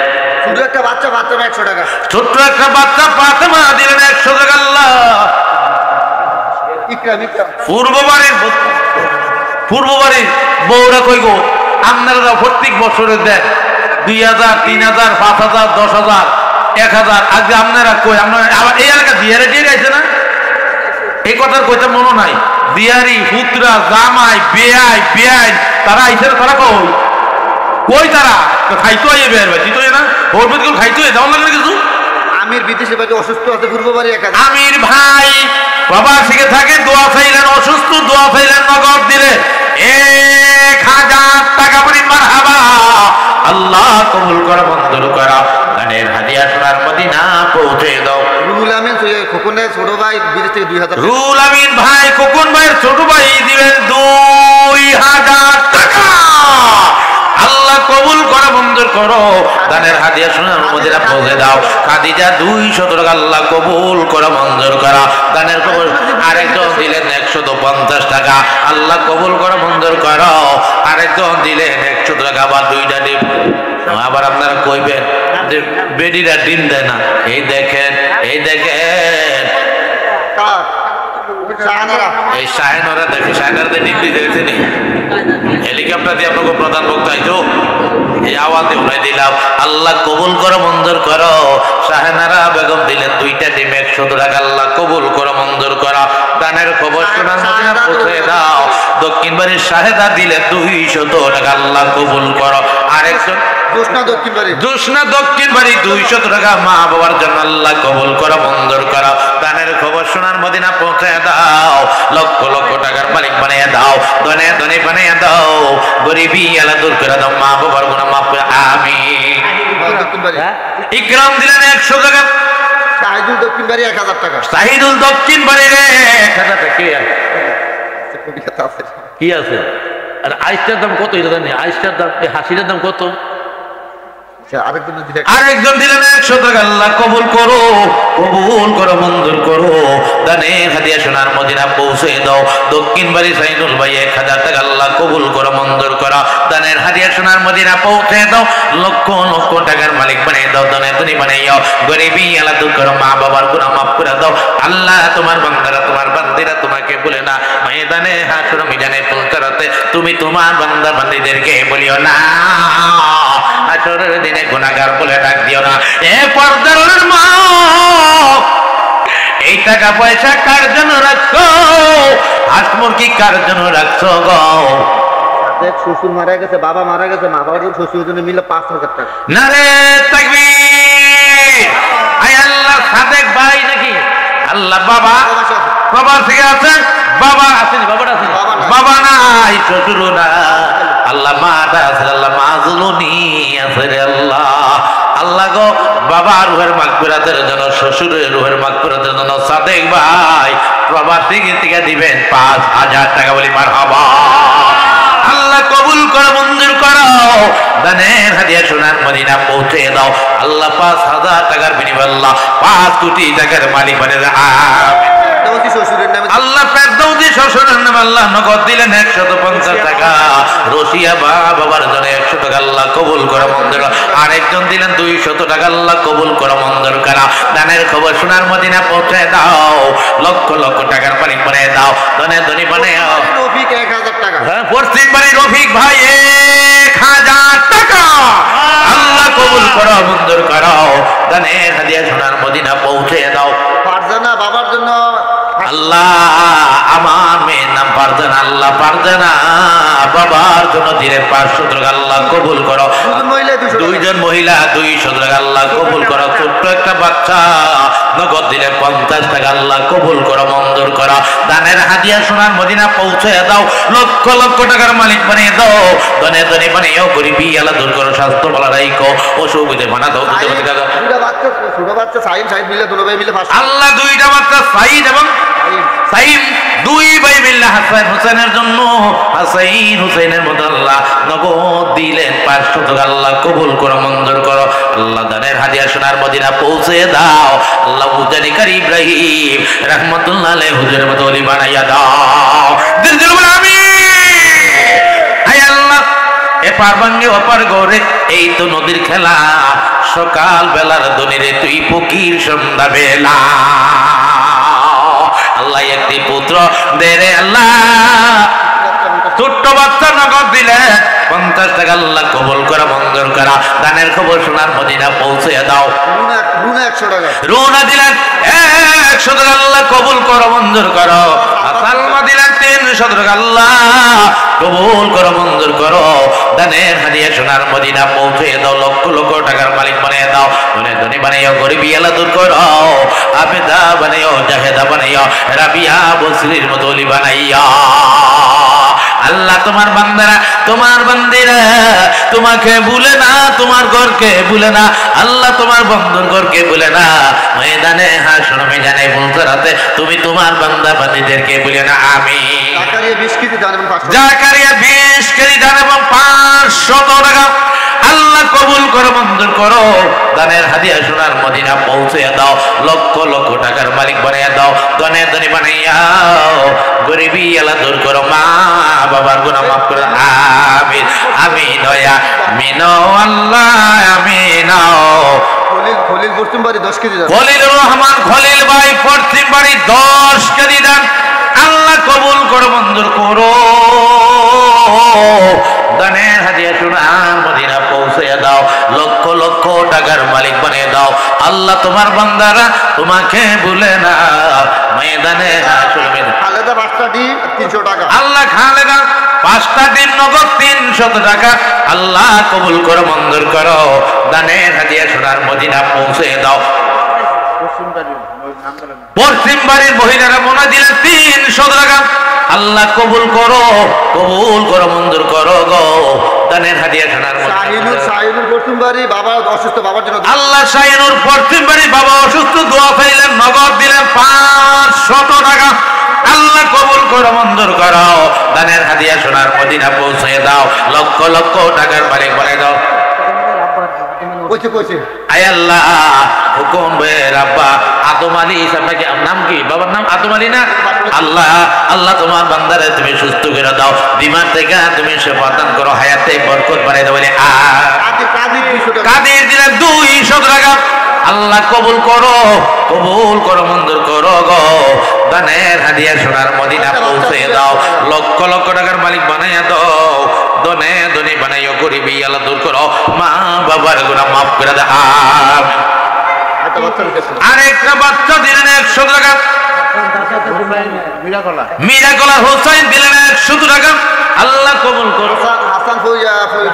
ছোট একটা বাচ্চা ফাতেমা 100 টাকা ছোট্ট একটা বাচ্চা ফাতেমা দিলেন 100 টাকা আল্লাহ ইকরাম পূর্ববাড়ির বউরা কই গো আপনারা প্রত্যেক বছরে দেন 2000 3000 5000 10000 1000 আগে আপনারা কই আপনারা আবার এই এলাকা বিয়ারে দিয়ে গেছে না এই কথার কইতে মনে নাই বিয়ারি পুত্রা জামাই বেয়াই তারা আইছে তারা কই তারা খাইতো আইয়ে বের ভাই দিতই না ওর মধ্যে খাইতো দাও লাগে কিছু আমির বিদেশে বাড়ি অসুস্থ আছে পূর্ববাড়ি একা আমির ভাই বাবা শিখে থাকে দোয়া চাইলেন অসুস্থ দোয়া চাইলেন নগদ দিলে 1000 টাকা পরি মারহাবা আল্লাহ কবুল করো মঞ্জুর করো দানের হাদিয়া সোনার মদিনা পৌঁছে দাও রুহুল আমিন খোকনের ছোট ভাই বিদেশ থেকে 2000 রুহুল আমিন ভাই খোকন ভাইয়ের ছোট ভাই দিবেন 2000 টাকা আল্লাহ কবুল করো মঞ্জুর করো দানের হাদিয়া সোনার মদিনা পৌঁছে দাও খাদিজা 200 টাকা আল্লাহ কবুল করো মঞ্জুর করো দানের কবুল আরেকজন দিলেন 150 টাকা আল্লাহ কবুল করো মঞ্জুর করো আরেকজন দিলেন 100 টাকা আবার দুইটা ডিম আবার আপনারা কইবেন যে বেডিরা ডিম দেয় না এই দেখেন এই শাহেনরা দেখে শাহেনরা ডিম দিতে নি হেলিকপ্টার দিয়ে আপনাকে প্রধান বক্তা আইতো এই আওয়াজ দিয়ে উঠাই দিলাম আল্লাহ কবুল করো মঞ্জুর করো শাহেনারা বেগম দিলেন 2টা ডিম 100 টাকা আল্লাহ কবুল করো মঞ্জুর করো দানের খবর শোনার মদিনা পৌঁছে দাও দক্ষিণ বাড়ির শাহেদা দিলে 200 টাকা আল্লাহ কবুল করো আরেকজন জোসনা দক্ষিণ বাড়ি জোসনা দক্ষিণ বাড়ি 200 টাকা মা বাবার জন্য আল্লাহ কবুল করো মঞ্জুর করো দানের খবর সোনার মদিনা পৌঁছে দাও লক্ষ লক্ষ টাকার মালিক বানিয়ে দাও ধনে ধনে বানিয়ে দাও গরিবি আলা দূর করে দাও মা বাবার গুনাহ মাফ করে আমিন দক্ষিণ বাড়ি ইকরাম দিলেন 100 টাকা শাহিদুল দক্ষিণ বাড়ি 1000 টাকা শাহিদুল দক্ষিণ বাড়ি রে 1000 টাকা কি আছে আর আইসটার দাম কত এটা জানি আইসটার দাম এই হাসিটার দাম কত আরেকজন দিলেন 100 টাকা আল্লাহ কবুল করো মঞ্জুর করো দানের হাদিয়া সোনার মদিনা পৌঁছে দাও দক্ষিণ বাড়ি সাইনুল ভাই 1000 টাকা আল্লাহ কবুল করো মঞ্জুর করো দানের হাদিয়া সোনার মদিনা পৌঁছে দাও লক্ষ লক্ষ টাকার মালিক বানিয়ে দাও দনে তুমি বানাইও গরিবি আল্লাহ দূর করো মা বাবার গুনাহ মাফ করে দাও আল্লাহ তোমার বান্দারা তোমার বান্দিরা তোমাকে বলে না ময়দানে হাসর মিজানে পৌঁছাতে তুমি তোমার বান্দা বান্দিদেরকে বলিও না হাসরের দিনে গুনাহগার বলে ডাক দিও না এ পর্দার মা এই টাকা পয়সা কার জন্য রাখছো হাঁস মুরগি কার জন্য রাখছো গো শ্বশুর মারা গেছে বাবা মারা গেছে মা বাবার শ্বশুরের জন্য মিলে 5000 টাকা নারে তাকবীর আয় আল্লাহ সাদেক ভাই নাকি আল্লাহ বাবা বাবা থেকে আছে বাবা আসেনি বাবাটা আসেনি বাবা নাই শ্বশুর না আল্লাহ মাটা আছে আল্লাহ মাজলুনি আছে রে আল্লাহ আল্লাহ গো বাবা রুহের মাগফিরাতের জন্য শ্বশুরের রুহের মাগফিরাতের জন্য সাদেক ভাই প্রবাসী থেকে দিবেন 5000 টাকা বলি মারহাবা আল্লাহ কবুল করো মঞ্জুর করো দানের হাদিয়া সোনার মদিনা পৌঁছে দাও আল্লাহ 5000 টাকার বিনিময়ে আল্লাহ 5 কোটি টাকার মালিক বানিয়ে দাও আমিন আল্লাহ ফেরদৌসী শ্বশুরের নামে আল্লাহ নগদ দিলেন 150 টাকা রশিয়া বাবার জন্য 100 টাকা আল্লাহ কবুল করে মঞ্জুর আরেকজন দিলেন 200 টাকা আল্লাহ কবুল করে মঞ্জুর করা দানের খবর সোনার মদিনা পৌঁছে দাও লক্ষ লক্ষ টাকার মালিক বানিয়ে দাও ধনে ধনী বানিয়ে রফিক 1000 টাকা হ্যাঁ পশ্চিম বাড়ি রফিক ভাই 1000 টাকা আল্লাহ কবুল করো মঞ্জুর করো দানের হাদিয়া সোনার মদিনা পৌঁছে দাও ফারজানা বাবার জন্য আল্লাহ আমার মেয়ের নাম ফারজানা আল্লাহ ফারজানা বাবার জন্য দিলেন 500 টাকা আল্লাহ কবুল করো দুইজন মহিলা 200 টাকা আল্লাহ কবুল করো ছোট্ট একটা বাচ্চা নগদ দিলেন 50 টাকা আল্লাহ কবুল করো মঞ্জুর করো দানের হাদিয়া সোনার মদিনা পৌঁছে দাও লক্ষ লক্ষ টাকার মালিক বানিয়ে দাও ধনে ধনে বানিয়েও গরিবি আল্লাহ দূর করো স্বাস্থ্য ভালো রাখো অসুবিধে বানা দাও ছোট বাচ্চা সাইদ মিলে দুটো ভাই মিলে আল্লাহ দুইটা বাচ্চা সাইদ এবং সাইম দুই ভাই মিল্লা হাসান হুসেনের জন্য হাসাইন হুসেনের মধ্যে আল্লাহ নগদ দিলেন 500 টাকা আল্লাহ কবুল করো মঞ্জুর করো আল্লাহ দানের হাদিয়া সোনার মদিনা পৌঁছে দাও আল্লাহ উজানিকার ইব্রাহিম রাহমাতুল্লাহ আলাইহি হুজুরের মতো ওলি বানাইয়া দাও দিল দিল বলে আমিন আয় আল্লাহ এপার ভাঙ্গে ওপার গড়ে এই তো নদীর খেলা সকাল বেলার দনিরে তুই ফকির সন্ধ্যা বেলা আল্লাহ একটি পুত্র দে রে আল্লাহ ছোট্ট বাচ্চা নগদ দিলে 50 টাকা আল্লাহ কবুল করা মঞ্জুর করা দানের খবর সোনার মদিনা পৌঁছে দাও রুনা 100 টাকা রুনা দিলেন 100 টাকা আল্লাহ কবুল করো মঞ্জুর করো সালমা দিলেন 300 টাকা আল্লাহ কবুল করো মঞ্জুর করো দানের হাদিয়া সোনার মদিনা পৌঁছে দাও লক্ষ লক্ষ টাকার মালিক বানিয়ে দাও ধনে ধনী বানিয়ে গরিবি আল্লাহ দূর করো আবেদা বানিয়ে জাহেদা বানিয়ে রাবিয়া বসরির মতো ওলি বানাইয়া আল্লাহ তোমার বান্দারা তোমার বান্দিরা তোমাকে ভুলে না তোমার ঘরকে ভুলে না আল্লাহ তোমার বন্ধুর ঘরকে ভুলে না ময়দানে হাসর ময়দানে মুনকারাতে তুমি তোমার বান্দা বান্দীদেরকে ভুলে না আমিন জাকারিয়া 20 কেজি দান এবং 500 টাকা আল্লাহ কবুল করো মঞ্জুর করো দানের হাদিয়া সোনার মদিনা পৌঁছে দাও লক্ষ লক্ষ টাকার মালিক বানিয়ে দাও ধনে ধনী বানাইয়া গরিবি আল্লাহ দূর করো মা বাবার গুনাহ মাফ করে আমিন আমিন ওয়া আমিন আল্লাহ আমিন খলিল পশ্চিম বাড়ি 10 কেজি দান খলিলুর রহমান খলিল ভাই পশ্চিম বাড়ি 10 কেজি দান আল্লাহ কবুল করো মঞ্জুর করো দানের হাদিয়া সোনার মদিনা পৌঁছে দাও লক্ষ লক্ষ টাকার মালিক বানিয়ে দাও আল্লাহ তোমার বান্দারা তোমাকে ভুলে না ময়দানে হাসর খালেদা 5টা ডিম 300 টাকা আল্লাহ খালেদা 5টা ডিম নগদ 300 টাকা আল্লাহ কবুল করো মঞ্জুর করো দানের হাদিয়া সোনার মদিনা পৌঁছে দাও পশ্চিম বাড়ির মহিলারা মনে দিলেন 300 টাকা আল্লাহ কবুল করো মঞ্জুর করো গো দানের হাদিয়া সোনার শাহিনুর পশ্চিম বাড়ি বাবা অসুস্থ বাবার জন্য আল্লাহ শাহিনুর পশ্চিম বাড়ি বাবা অসুস্থ দোয়া চাইলেন নগদ দিলেন 500 টাকা আল্লাহ কবুল করো মঞ্জুর করো দানের হাদিয়া সোনার মদিনা পৌঁছে দাও লক্ষ লক্ষ টাকার মালিক বলে দাও আয় আল্লাহ হুকুম বের আব্বা আদম আলী আপনাকে নাম কি বাবার নাম আদম আলী না আল্লাহ আল্লাহ তোমার বান্দারে তুমি সুস্থ করে দাও বিমার থেকে তুমি সেবা দান করো হায়াতে বরকত বাড়াই দাও বলে কাদের দিলেন 200 টাকা আল্লাহ কবুল করো মঞ্জুর করো গো দানের হাদিয়া সোনার মদিনা পৌঁছে দাও লক্ষ লক্ষ টাকার মালিক বানাইয়া দাও দনে দনি বানাইও গরিবি আল্লাহ দূর করো মা বাবার গুনাহ মাফ করে দাও আরেকটা বাচ্চা দিলেন 100 টাকা মিরাকলা হোসেন দিলেন 100 টাকা আল্লাহ কবুল করো হাসান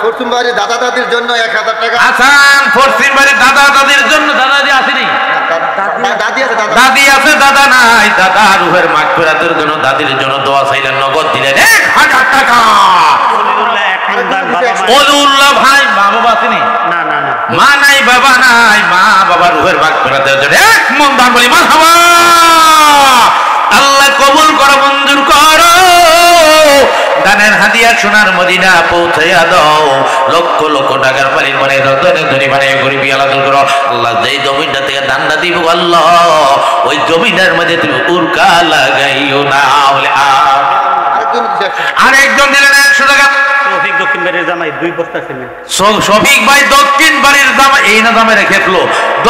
পশ্চিম বাড়ির দাদা দাদির জন্য 1000 টাকা হাসান পশ্চিম বাড়ির দাদা দাদির জন্য দাদাজি আসেনি দাদি আছে দাদা নাই দাদা রুহের মাগফিরাতের জন্য দাদির জন্য দোয়া চাইলেন নগদ দিলেন 1000 টাকা ওলিউল্লাহ ভাই মা বাবা আসেনি মা নাই বাবা নাই মা বাবা রুহের মাগফিরাতের জন্য এক মন দান বলি মারহাবা আল্লাহ কবুল করো মঞ্জুর করো দানের হাদিয়া সোনার মদিনা পৌঁছাইয়া দাও লক্ষ লক্ষ টাকার মালিক বানিয়ে দাও ধনী ধনী বানিয়ে গরিবি আলাদা করো আল্লাহ যেই জমিনটা থেকে দান্ডা দিব আল্লাহ ওই জমিনের মধ্যে তুমি উরকা লাগাইও না বলে আরেকজন দিলেন 100 টাকা শফিক দক্ষিণ বাড়ির জামাই 2 বস্তা সিমেন্ট শফিক ভাই দক্ষিণ বাড়ির জামাই এই না জামাই রেখেছিল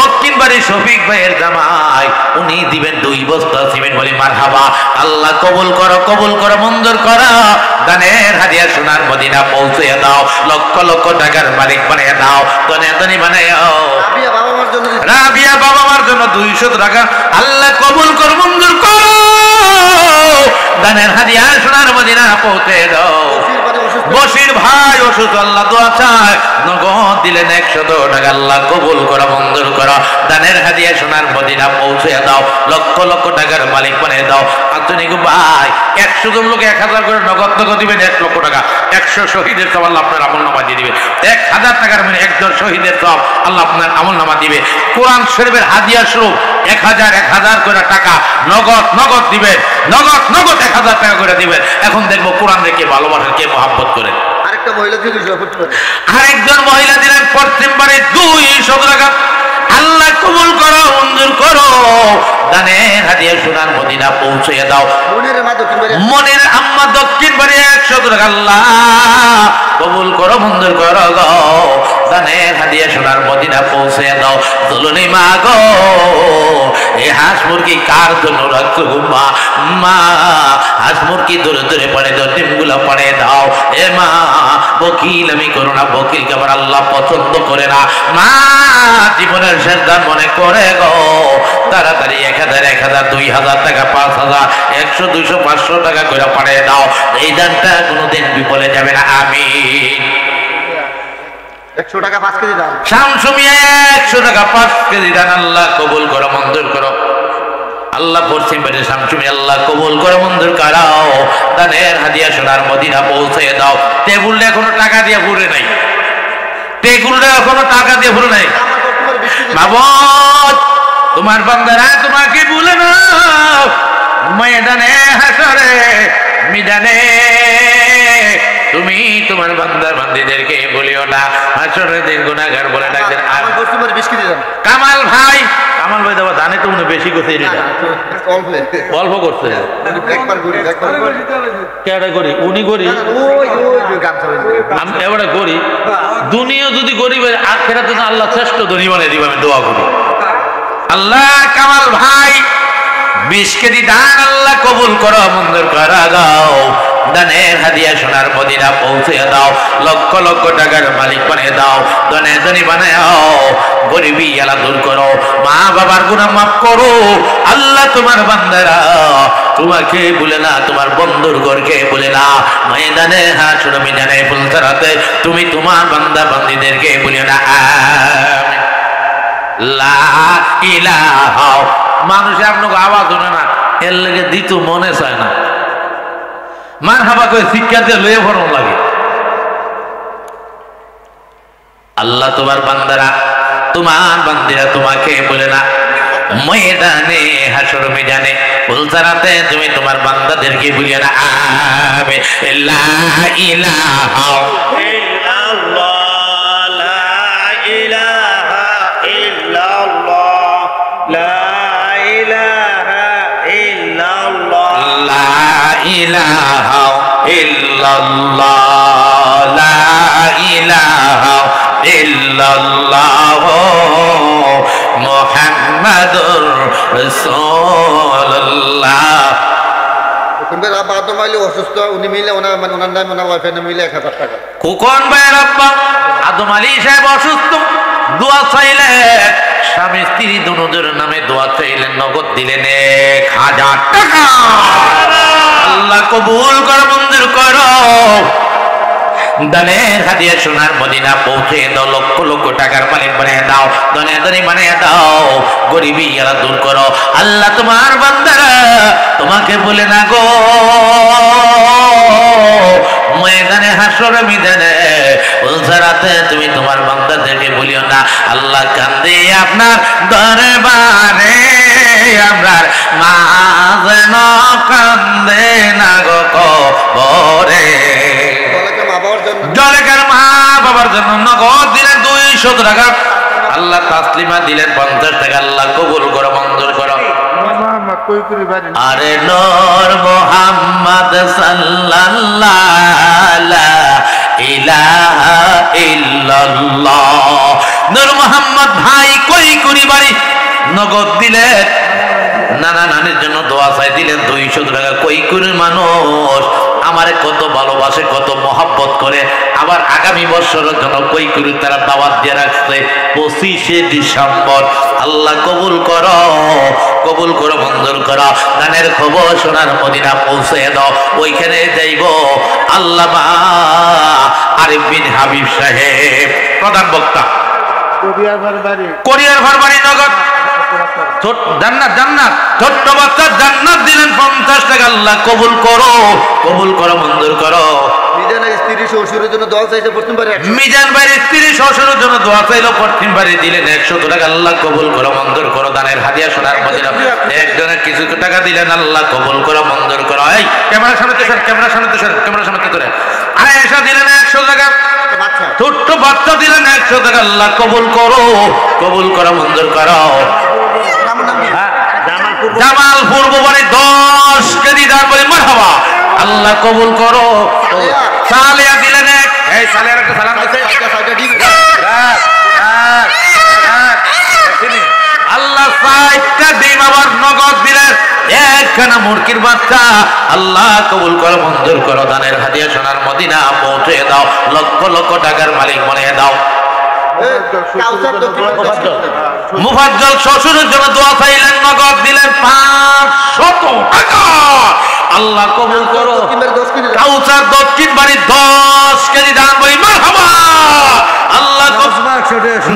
দক্ষিণ বাড়ির শফিক ভাইয়ের জামাই উনি দিবেন 2 বস্তা সিমেন্ট বলি মারহাবা আল্লাহ কবুল করো মঞ্জুর করো দানের হাদিয়া সোনার মদিনা পৌঁছে দাও লক্ষ লক্ষ টাকার মালিক বানিয়ে দাও ধনী বানাও রাবিয়া বাবা মার জন্য 200 টাকা আল্লাহ কবুল করো মঞ্জুর করো দানের হাদিয়া সোনার মদিনা পৌঁছে দাও বশির ভাই অসুস্থ আল্লাহ দোয়া চায় নগদ দিলেন 100 টাকা আল্লাহ কবুল করো মঞ্জুর করো দানের হাদিয়া সোনার মদিনা পৌঁছে দাও লক্ষ লক্ষ টাকার মালিক বানিয়ে দাও আধুনিক ভাই 100 জন লোক 1000 করে নগদ দিবেন 1 লক্ষ টাকা 100 শহীদের সব আল্লাহ আপনার আমল নামা দিয়ে দিবে 1000 টাকার মানে একজন শহীদের সব আল্লাহ আপনার আমল নামা দিবে কোরআন শরীফের হাদিয়া স্বরূপ 1000 করে টাকা নগদ দিবেন নগদ 1000 টাকা করে দিবেন এখন দেখবো কোরআন কে ভালোবাসেন কে মহব্বত করে আরেকজন মহিলা দিলেন পশ্চিম বাড়ির 200 টাকা আল্লাহ কবুল করো মঞ্জুর করো দানের হাদিয়া সোনার মদিনা পৌঁছে দাও মনের আম্মা দক্ষিণ বাড়ি 100 টাকা আল্লাহ কবুল করো মঞ্জুর করো গো দানের হাদিয়া সোনার মদিনা পৌঁছে দাও দুলনি মা গো এই হাঁস মুরগি কার জন্য রাখছো মা হাঁস মুরগি দূরে দূরে পড়ে দাও ডিমগুলো পড়ে দাও এ মা বকিল আমি করো না বকিলকে আমার আল্লাহ পছন্দ করে না মা জীবনের শেষ দান মনে করে গো তাড়াতাড়ি 1000 2000 টাকা 5000 100 200 500 টাকা করে পাঠিয়ে দাও এই দানটা কোনোদিন বিফলে যাবে না আমিন 100 টাকা 5 কেজি দাম শামসু মিয়া 100 টাকা 5 কেজি দান আল্লাহ কবুল করো মঞ্জুর করো আল্লাহ পশ্চিম বাড়ির শামসু মিয়া আল্লাহ কবুল করো মঞ্জুর করাও দানের হাদিয়া সোনার মদিনা পৌঁছে দাও টেবিলটা এখনো টাকা দিয়ে ভরে নাই মাবুদ তোমার বান্দারা তোমাকে ভুলে না ময়দানে হাসরে মিদানে তুমি তোমার বান্দা বান্দীদেরকে বলিও না হাসরের দিন গুনাহগার বলে ডাকবেন আর কামাল ভাই দেওয়া জানে তো উনি বেশি করছে অল্প করছে কেডা করি উনি করি আমি এবারে করি দুনিয়া যদি গরিবের আখিরাতে আল্লাহ শ্রেষ্ঠ ধনী বানিয়ে দিবে আমি দোয়া করি আল্লাহ কামাল ভাই 20 কেজি দান আল্লাহ কবুল করো মঞ্জুর করা দাও দানের হাদিয়া সোনার মদিনা পৌঁছে দাও, লক্ষ লক্ষ টাকার মালিক বানিয়ে দাও, ধনে ধনী বানাও, গরিবী এলা দূর করো, মা বাবার গুনাহ মাফ করো। আল্লাহ তোমার বান্দারা তোমাকে বলে না, তোমার বন্ধুর ঘরকে বলে না, ময়দানে হাসর মিজানে ফুলসরাতে তুমি তোমার বান্দা বান্দীদেরকে বলে না আমিন। লা ইলাহা, মানুষে আপনাকে আওয়াজ শোনে না, এর লেগে দিত মনে চায় না, মারহাবা করে শিক্ষা দিয়ে লয়ে ভরণ লাগে। আল্লাহ তোমার বান্দারা তোমার বান্দিরা তোমাকে বলে না, ময়দানে হাসর মিজানে ফুলসরাতে তুমি তোমার বান্দাদেরকে বলিও না আমিন। লা ইলাহা ইল্লাল্লাহ, লা ইলাহা ইল্লাল্লাহ, লা ইলাহা ইল্লাল্লাহ, লা ইলাহা ইল্লাল্লাহ, লা ইলাহা ইল্লাল্লাহ মুহাম্মাদুর রাসূলুল্লাহ। কিন্তু আব্বা আদম আলী অসুস্থ, উনি মিলে ওনার মানে ওনার নাম ওনার ওয়াইফের নাম মিলে 1000 টাকা। কুকন ভাইয়ের আব্বা আদম আলী সাহেব অসুস্থ, দোয়া চাইলেন, স্বামী স্ত্রী দুজনের নামে দোয়া চাইলেন, নগদ দিলেন 1000 টাকা। আল্লাহ কবুল কর, মঞ্জুর করো, দানের হাদিয়া সোনার মদিনা পৌঁছে দাও, লক্ষ লক্ষ টাকার মালিক বানিয়ে দাও, ধনে ধনী বানিয়ে দাও, গরিবী এরা দূর করো। আল্লাহ তোমার বান্দারা তোমাকে বলে না গো, ময়দানে হাসর মিজানে ফুলসরাতে তুমি তোমার বান্দাদেরকে বলিও না, আল্লাহ কান্দে আপনার দরবারে, আমরার মা যেন কান্দে না গো কবরে। জলেকার মা বাবার জন্য নগদ দিলেন 200 টাকা, আল্লাহ তাসলিমা দিলেন 50 টাকা। আল্লাহ কবুল করো, মঞ্জুর করো। আরে নূর মুহাম্মদ সাল্লাল্লাহু ইলাহা ইল্লাল্লাহ। নূর মুহাম্মদ ভাই কই কুড়ি বাড়ি, নগদ দিলেন, নানা নানির জন্য দোয়া চাই দিলেন 200 টাকা। কই কুড়ির মানুষ আমারে কত ভালোবাসে, কত মহব্বত করে, আবার আগামী বছরের জন্য কই কুড়ি তারা দাওয়াত দিয়ে রাখছে 25শে ডিসেম্বর। আল্লাহ কবুল করো, কবুল করো, মঞ্জুর করো। গানের খবর সোনার মদিনা পৌঁছে দাও, ওইখানে যাইব আল্লামা আরিফ বিন হাবিব সাহেব, প্রধান বক্তা, কোরিয়ার ঘর বাড়ি, নগদ জান্নাত, জান্নাত, ছোট্ট বাচ্চা জান্নাত দিলেন 50 টাকা। আল্লাহ কবুল করো, কবুল করো, মঞ্জুর করো। মিজানের স্ত্রী শ্বশুরের জন্য দোয়া চাইছে প্রথমবারে, মিজান ভাইয়ের স্ত্রী শ্বশুরের জন্য দোয়া চাইলো, প্রথমবারে দিলেন 100 টাকা। আল্লাহ কবুল করো, মঞ্জুর করো। দানের হাদিয়া সোনার মদিনা একজনের কিছু টাকা দিলেন, আল্লাহ কবুল করো, মঞ্জুর করো। এই ক্যামেরার সামনে তো স্যার, ক্যামেরার সামনে তো স্যার, ক্যামেরার সামনে তো ধরে। আয়েশা দিলেন 100 টাকা, ছোট্ট বাচ্চা দিলেন 100 টাকা। আল্লাহ কবুল করো, কবুল করো, মঞ্জুর করো। জামালপুর বাড়ি 10 কেজি দান বলে মারহাবা, আল্লাহ কবুল করো। সালিয়া দিলেন এক, এই সালিয়ার একটা সালাম দিতে আল্লাহ 60টা ডিম আবার নগদ দিলেন, একখানা মুরগির বাচ্চা। আল্লাহ কবুল করো, মঞ্জুর করো। দানের হাদিয়া সোনার মদিনা পৌঁছে দাও, লক্ষ লক্ষ টাকার মালিক বানিয়ে দাও। মুফাজ্জল শ্বশুরের জন্য দোয়া চাইলেন, নগদ দিলেন 500 টাকা। আল্লাহ কবুল করো। কাউসার দক্ষিণ বাড়ি 10 কেজি দান বই মারহাবা, আল্লাহ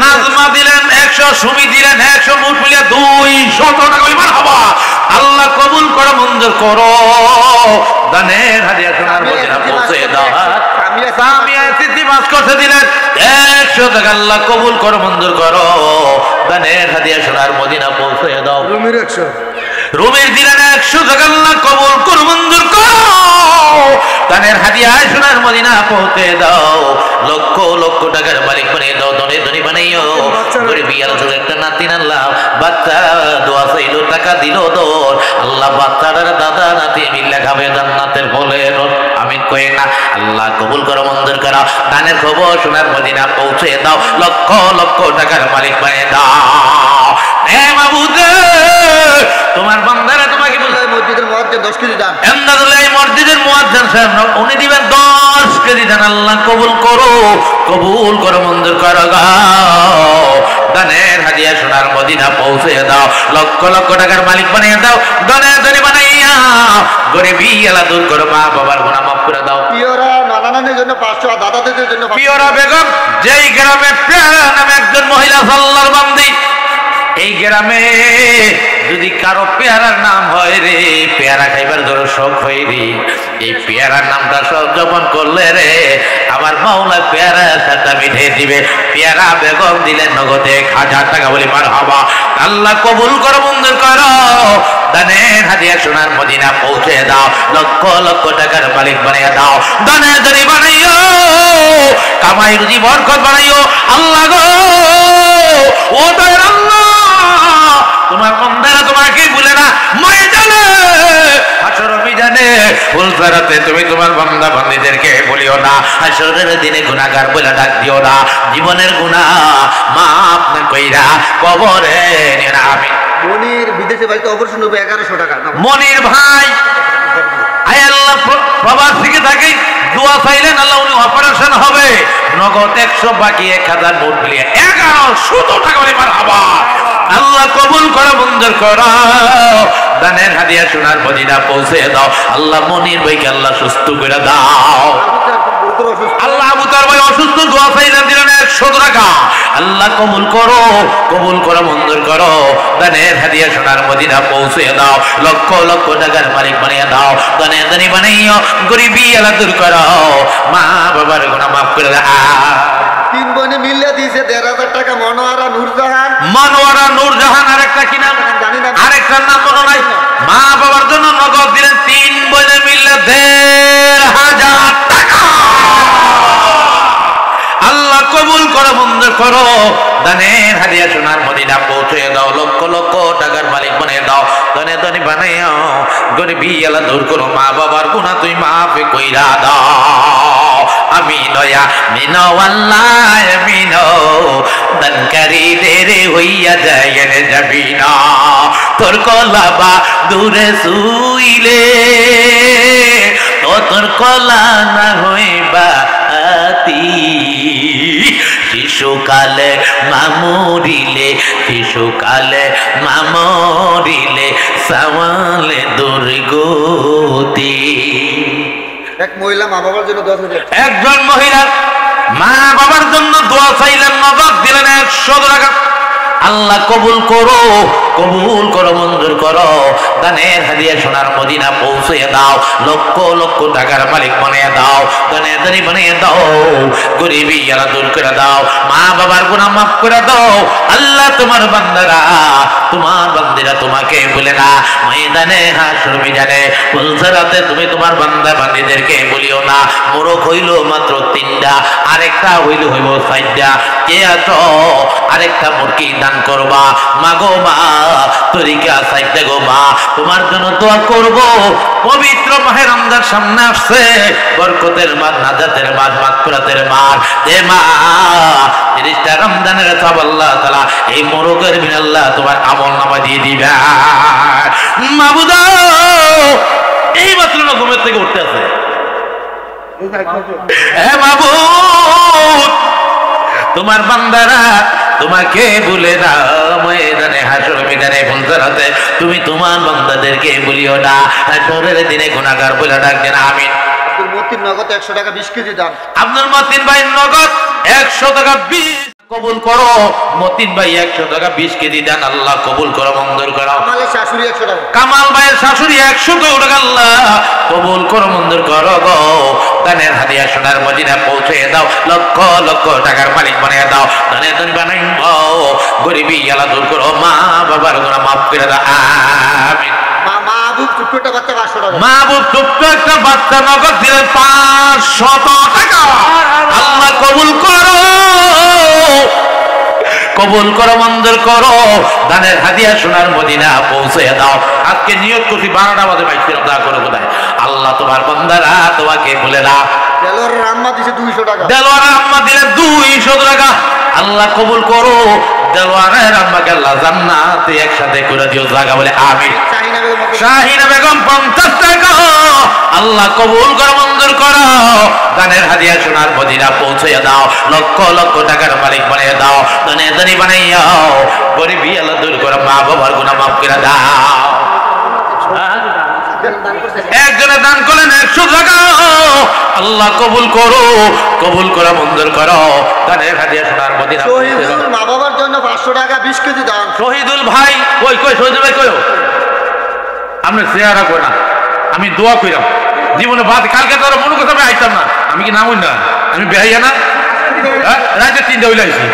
নাজমা দিলেন 100, সুমি দিলেন 100, মুঠ মিলিয়ে 200 টাকা বই মারহাবা। আল্লাহ কবুল করো, মঞ্জুর করো। দানের হাদিয়া সোনার মদিনা পৌঁছে দাও। সামিয়া সিদ্ধি মাস করতে দিলেন 100 টাকা। আল্লাহ কবুল করো, মঞ্জুর করো। দানের হাদিয়া সোনার মদিনা পৌঁছে দাও। রুমির দিলেন 100 টাকা। আল্লাহ কবুল করো, মঞ্জুর করো। দানের হাদিয়া সোনার মদিনা পৌঁছে দাও, লক্ষ লক্ষ টাকার মালিক বানিয়ে দাও, ধনী ধনী বানাইও। গরিবী আল্লাহ একটা নাতি আল্লাহ বাচ্চা দোয়া চাইলো, টাকা দিল দোর। আল্লাহ বাচ্চার দাদা নাতি মিল্লা খাবে জান্নাতের ফলে, আমিন কই না। আল্লাহ কবুল করো, মঞ্জুর করো। দানের খবর সোনার মদিনা পৌঁছে দাও, লক্ষ লক্ষ টাকার মালিক বানিয়ে দাও। হে মাবুদ, তোমার বান্দারা তোমাকে বলে মসজিদের মুয়াজ্জিন 10 কেজি দান। এমদাদুল্লাহ এই মসজিদের মুয়াজ্জিন সাহেব উনি দিবেন 10 কেজি দান। আল্লাহ কবুল করো, কবুল করো, মঞ্জুর করো গো। দানের হাদিয়া সোনার মদিনা পৌঁছে দাও, লক্ষ লক্ষ টাকার মালিক বানিয়ে দাও, দানের ধনী বানাইয়া গরিবী এলা দূর করো, মা বাবার গুনাহ মাফ করে দাও। পিওরা নানানানির জন্য 500 আর দাদাদের জন্য 500। পিওরা বেগম যেই গ্রামে পেয়ারা নামে একজন মহিলা আল্লাহর বান্দি, এই গ্রামে যদি কারো পেয়ারার নাম হয় রে, পেয়ারা খাইবার ধরো শখ হয় রে, এই পেয়ারার নামটা সব যখন করলে রে আমার মাওলা পেয়ারার সাথে মিঠিয়ে দিবে। পেয়ারা বেগম দিলেন নগদে 1000 টাকা বলি মারহাবা। আল্লাহ কবুল করো, মঞ্জুর করো, দানের হাদিয়া সোনার মদিনা পৌঁছে দাও, লক্ষ লক্ষ টাকার মালিক বানিয়ে দাও, দানের ধনী বানাইও, কামাই রুজি বরকত বানাইও। আল্লাহ গো, ও দয়ার আল্লাহ, তোমার বান্দারা তোমাকে ভুলে না, ময়দানে হাসর মিজানে ফুলসারাতে তুমি তোমার বান্দা বান্দীদেরকে বলিও না, হাসরের দিনে গুনাহগার বলে ডাক দিও না, জীবনের গুনাহ মাফ না কইরা কবরে নিও না। আমি মনির বিদেশে বাড়িতে অপারেশন হবে 1100 টাকা। মনির ভাই আয় আল্লাহ প্রবাস থেকে থাকে দোয়া চাইলেন, আল্লাহ উনি অপারেশন হবে, নগদ 100 বাকি 1000 নোট মিলিয়ে 1100 টাকা বলে মারহাবা। আল্লাহ কবুল করো, মঞ্জুর করো, দানের হাদিয়া সোনার মদিনা পৌঁছে দাও। আল্লাহ মনির ভাইকে আল্লাহ সুস্থ করে দাও। আল্লাহ আবু তার ভাই অসুস্থ, দোয়া চাইলেন, দিলেন 100 টাকা। আল্লাহ কবুল করো, কবুল করো, মঞ্জুর করো, দানের হাদিয়া সোনার মদিনা পৌঁছে দাও, লক্ষ লক্ষ টাকার মালিক বানিয়ে দাও, দানের ধনী বানাইও, গরিবী এলা দূর করো, মা বাবার গুনাহ মাফ করে দাও। 3 বোনে মিলে দিয়েছে 1500 টাকা। মনোয়ারা নূরজাহান, মনোয়ারা নূরজাহান, আরেকটা কি নাম জানি না, আরেকটার নাম মনে নাই। মা বাবার জন্য নগদ দিলেন 3 বোনে মিলে 1500 টাকা। আল্লাহ কবুল করো, মঞ্জুর করো, দানের হাদিয়া সোনার মদিনা পৌঁছে দাও, লক্ষ লক্ষ টাকার মালিক বানিয়ে দাও, ধনে ধনী বানাইও, গরিবী এলা দূর করো, মা বাবার গুনাহ তুই মাফ কইরা দাও। আমিন ইয়া মিনো আল্লাহ আমিনো, দানকারী দেরে হইয়া যায় রে যাবি না, তোর কলাবা দূরে শুইলে তো তোর কলা না হইবা আতি, শিশুকালে মামুরিলে, শিশুকালে মামুরিলে সাওয়ালে দুর্গতি। এক মহিলা মা বাবার জন্য 10,000। একজন মহিলা মা বাবার জন্য দোয়া চাইলেন, নগদ দিলেন 100 টাকা। আল্লাহ কবুল করো, কবুল করো, মঞ্জুর করো, দানের হাদিয়া সোনার মদিনা পৌঁছে দাও, লক্ষ লক্ষ টাকার মালিক বানিয়ে দাও, দানের ধনী বানিয়ে দাও, গরিবী এলা দূর করে দাও, মা বাবার গুনাহ মাফ করে দাও। আল্লাহ তোমার বান্দারা, তোমার বান্দিরা তোমাকে বলে না, ময়দানে হাসর মিজানে ফুলসারাতে তুমি তোমার বান্দা বান্দীদেরকে বলিও না, মোরগ হইল মাত্র 3টা, আরেকটা হইল হইব 4টা, কে আছো আরেকটা মুরগি দান করবা, মাগো মা তরিকা চাইতে গো মা, তোমার জন্য দোয়া করব। পবিত্র মাহে রমজান সামনে আসছে, বরকতের মাস, নাজাতের মাস, মাগফিরাতের মাস, যে মা 30টা রমজানের সব আল্লাহ তাআলা এই মোরগের বিন আল্লাহ তোমার আমলনামা দিয়ে দিবে। মাবুদ এই মাত্র না ঘুমের থেকে উঠতে আছে, হে মাবুদ তোমার বান্দারা তোমাকে ভুলে না, ময়দানে হাসর মিজানে ফুলসারাতে তুমি তোমার বান্দাদেরকে বলিও না, হাসরের দিনে গুনাহগার বলে ডাকবে না। আমিন। আব্দুল মতিন নগদ 100 টাকা 20 কেজি দান। আব্দুল মতিন ভাই নগদ 100 টাকা 20 কবুল করো, মতিন ভাই 100 টাকা 20 কেজি দেন, আল্লাহ কবুল করো, মঞ্জুর করো। কামালের শাশুড়ি 100 টাকা। কামাল ভাইয়ের শাশুড়ি 100 টাকা, আল্লাহ কবুল করো, মঞ্জুর করো গো, দানের হাদিয়া সোনার মদিনা পৌঁছে দাও, লক্ষ লক্ষ টাকার মালিক বানিয়ে দাও, দানের ধনী বানাইও, গরিবী এলা দূর করো, মা বাবার গুনাহ মাফ করে দাও। আমিন। মাহবুব ছোট্ট একটা বাচ্চা 500 টাকা। মাহবুব ছোট্ট একটা বাচ্চা নগদ দিলেন 500 টাকা। আল্লাহ কবুল করো, কবুল করো, মঞ্জুর করো, দানের হাদিয়া সোনার মদিনা পৌঁছে দাও। আজকে নিয়ত করছি 12টা বাজে বাইক দা করো কোথায়, আল্লাহ তোমার বান্দারা তোমাকে বলে না। দেলোয়ার আম্মা দিছে 200 টাকা। দেলোয়ার আম্মা দিলেন 200 টাকা। আল্লাহ কবুল করো, দেলোয়ারের আম্মাকে আল্লাহ জান্নাতে একসাথে করে দিও জায়গা বলে আমিন। শাহিনা বেগম শাহিনা বেগম 50 টাকা আল্লাহ কবুল করে মঞ্জুর করো। দানের হাদিয়া সোনার মদিনা পৌঁছে দাও, লক্ষ লক্ষ টাকার মালিক বানিয়ে দাও, ধনী ধনী বানাইয়াও, গরিবী আল্লাহ দূর করে, মা বাবার গুনাহ মাফ করে দাও। একজনে দান করলেন 100 টাকা, আল্লাহ কবুল করো, কবুল করে মঞ্জুর করো। দানের হাদিয়া সোনার মদিনা শহীদুল মা বাবার জন্য 500 টাকা 20 কেজি দান। শহীদুল ভাই কই কই শহীদুল ভাই কই? আপনি চেহারা কই না, আমি দোয়া কইরাম জীবনে বাদ কালকে তো মনে কথা আমি আইতাম না, আমি কি নাম হই না, আমি বেহাইয়া না, রাতে 3টা হইলে আইছি।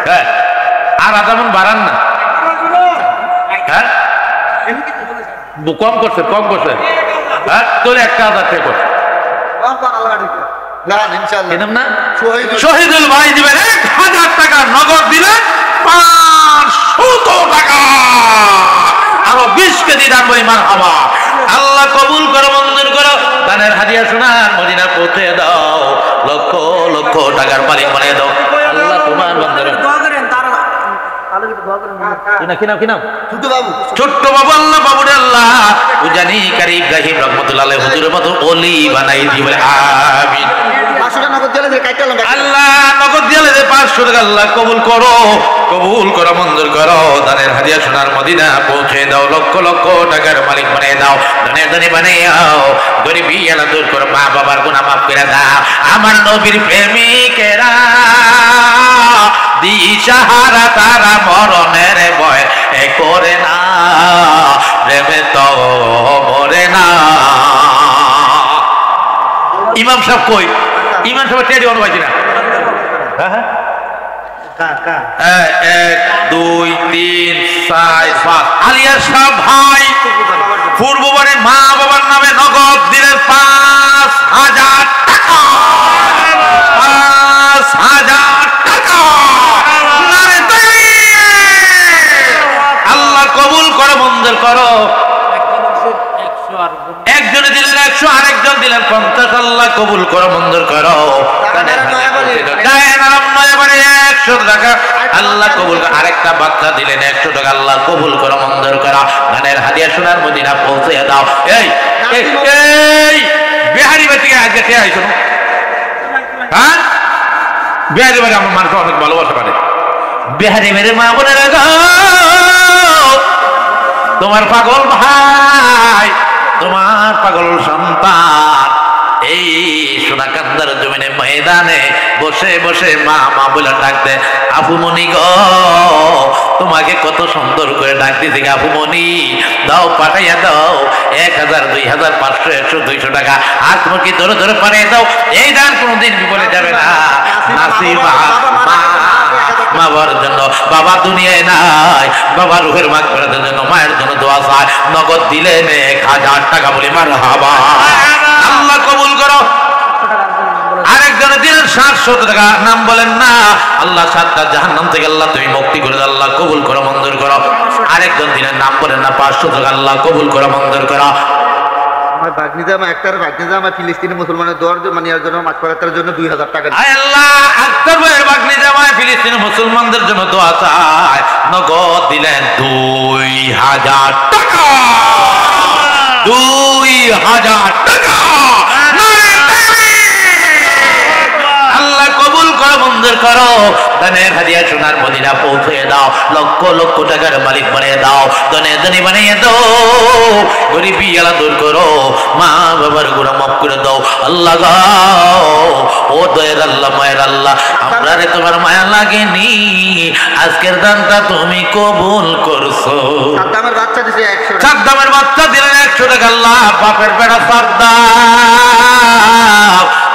হ্যাঁ আর আধা মন বাড়ান না। হ্যাঁ কম করছে, কম করছে। হ্যাঁ তোর 1000 টাকা কর না ইনশাআল্লাহ এরকম না। শহীদুল শহীদুল ভাই দিবেন 1000 টাকা নগদ, দিলেন 500 টাকা, আরো 20 কেজি দান বলি মারহাবা। আল্লাহ কবুল করো, মঞ্জুর করো। দানের হাদিয়া সোনার মদিনা পৌঁছে দাও, লক্ষ লক্ষ টাকার মালিক বানিয়ে দাও। আল্লাহ তোমার বান্দারে ছোট বাবু ছোট্ট বাবু আল্লাহ বাবুরে আল্লাহ উজানি কারি ইব্রাহিম রহমতুল্লাহ আলাইহি হুজুরের মতো ওলি বানাই দি বলে আমিন। 500 টাকা নগদ দিলে কাইটালাম আল্লাহ নগদ দিলে 500 টাকা আল্লাহ কবুল করো, কবুল করো, মঞ্জুর করো। দানের হাদিয়া সোনার মদিনা পৌঁছে দাও, লক্ষ লক্ষ টাকার মালিক বানিয়ে দাও, ধনী ধনী বানিয়ে দাও, গরিবী আল্লাহ দূর করো, মা বাবার গুনাহ মাফ করে দাও। আমার নবীর প্রেমিকেরা দিশাহারা তারা মরণের ভয় করে না, প্রেমে তো মরে না। ইমাম সাহেব কই? ইমাম সাহেব টেডি অনুবাইছি না। হ্যাঁ 1 2 3 4 5 আলিয়া সাহেব ভাই পূর্ববারে মা বাবার নামে নগদ দিলেন 5000 টাকা, 5000 টাকা। আল্লাহ কবুল করো, মঞ্জুর করো। একজনে দিলেন 100, আরেকজন দিলেন 50। আল্লাহ কবুল করো, মঞ্জুর করো। নয়াবাড়ি 100 টাকা আল্লাহ কবুল করো। আরেকটা বাচ্চা দিলেন 100 টাকা, আল্লাহ কবুল করো, মঞ্জুর করো। ধানের হাদিয়া সোনার মদিনা পৌঁছে দাও। এই এই বিহারি বাড়ি থেকে আজকে কে আইছো? হ্যাঁ বিহারি বাড়ি আমার মানুষ অনেক ভালোবাসা পারে। বিহারি মেরে মা বোনেরা গো, তোমার পাগল ভাই, তোমার পাগল সন্তান এই সোনাকান্দার জমিনে ময়দানে বসে বসে মা মা বলে ডাক দে, আফুমনি গো তোমাকে কত সুন্দর করে ডাক দিতে, আফুমনি দাও পাঠাইয়া দাও 1000 2000 500 100 200 টাকা, আর তোমাকে ধরে ধরে পাঠিয়ে দাও। এই দান কোনোদিন বিপদে যাবে না। নাসিমা বাবার জন্য, বাবা দুনিয়ায় নাই, বাবা রুহের মাগফিরাতের জন্য মায়ের জন্য দোয়া চায়, নগদ দিলেন 1000 টাকা বলি মারহাবা। আল্লাহ কবুল করো। আরেকজনে দিলেন 700 টাকা, নাম বলেন না, আল্লাহ 7টা জাহান্নাম থেকে আল্লাহ তুমি মুক্তি করে দাও, আল্লাহ কবুল করো, মঞ্জুর করো। আরেকজন দিলেন, নাম বলেন না, 500 টাকা, আল্লাহ কবুল করো, মঞ্জুর করো। আমার বাগনিজামা একটার বাগনিজামা ফিলিস্তিনি মুসলমানের দোয়ার মানিয়ার জন্য মাগফিরাতের জন্য 2000 টাকা। আয় আল্লাহ আক্তার ভাইয়ের বাগনিজামায় ফিলিস্তিনি মুসলমানদের জন্য দোয়া চায়, নগদ দিলেন 2000 টাকা, 2000 টাকা। আল্লাহ কবুল করো, মঞ্জুর করো। দানের হাদিয়া সোনার মদিনা পৌঁছে দাও, লক্ষ লক্ষ টাকার মালিক বানিয়ে দাও, ধনী ধনী বানিয়ে দাও, গরিবী আলা দূর করো, মা বাবার গুনাহ মাফ করে দাও। আল্লাহ গো, ও দয়ের আল্লাহ, মায়ের আল্লাহ, আমরা রে তোমার মায়া লাগেনি, আজকের দানটা তুমি কবুল করছো। সাদ্দামের বাচ্চা দিছে 100 টাকা। সাদ্দামের বাচ্চা দিলেন 100 টাকা, আল্লাহ বাপের বেড়া সাদ্দাম,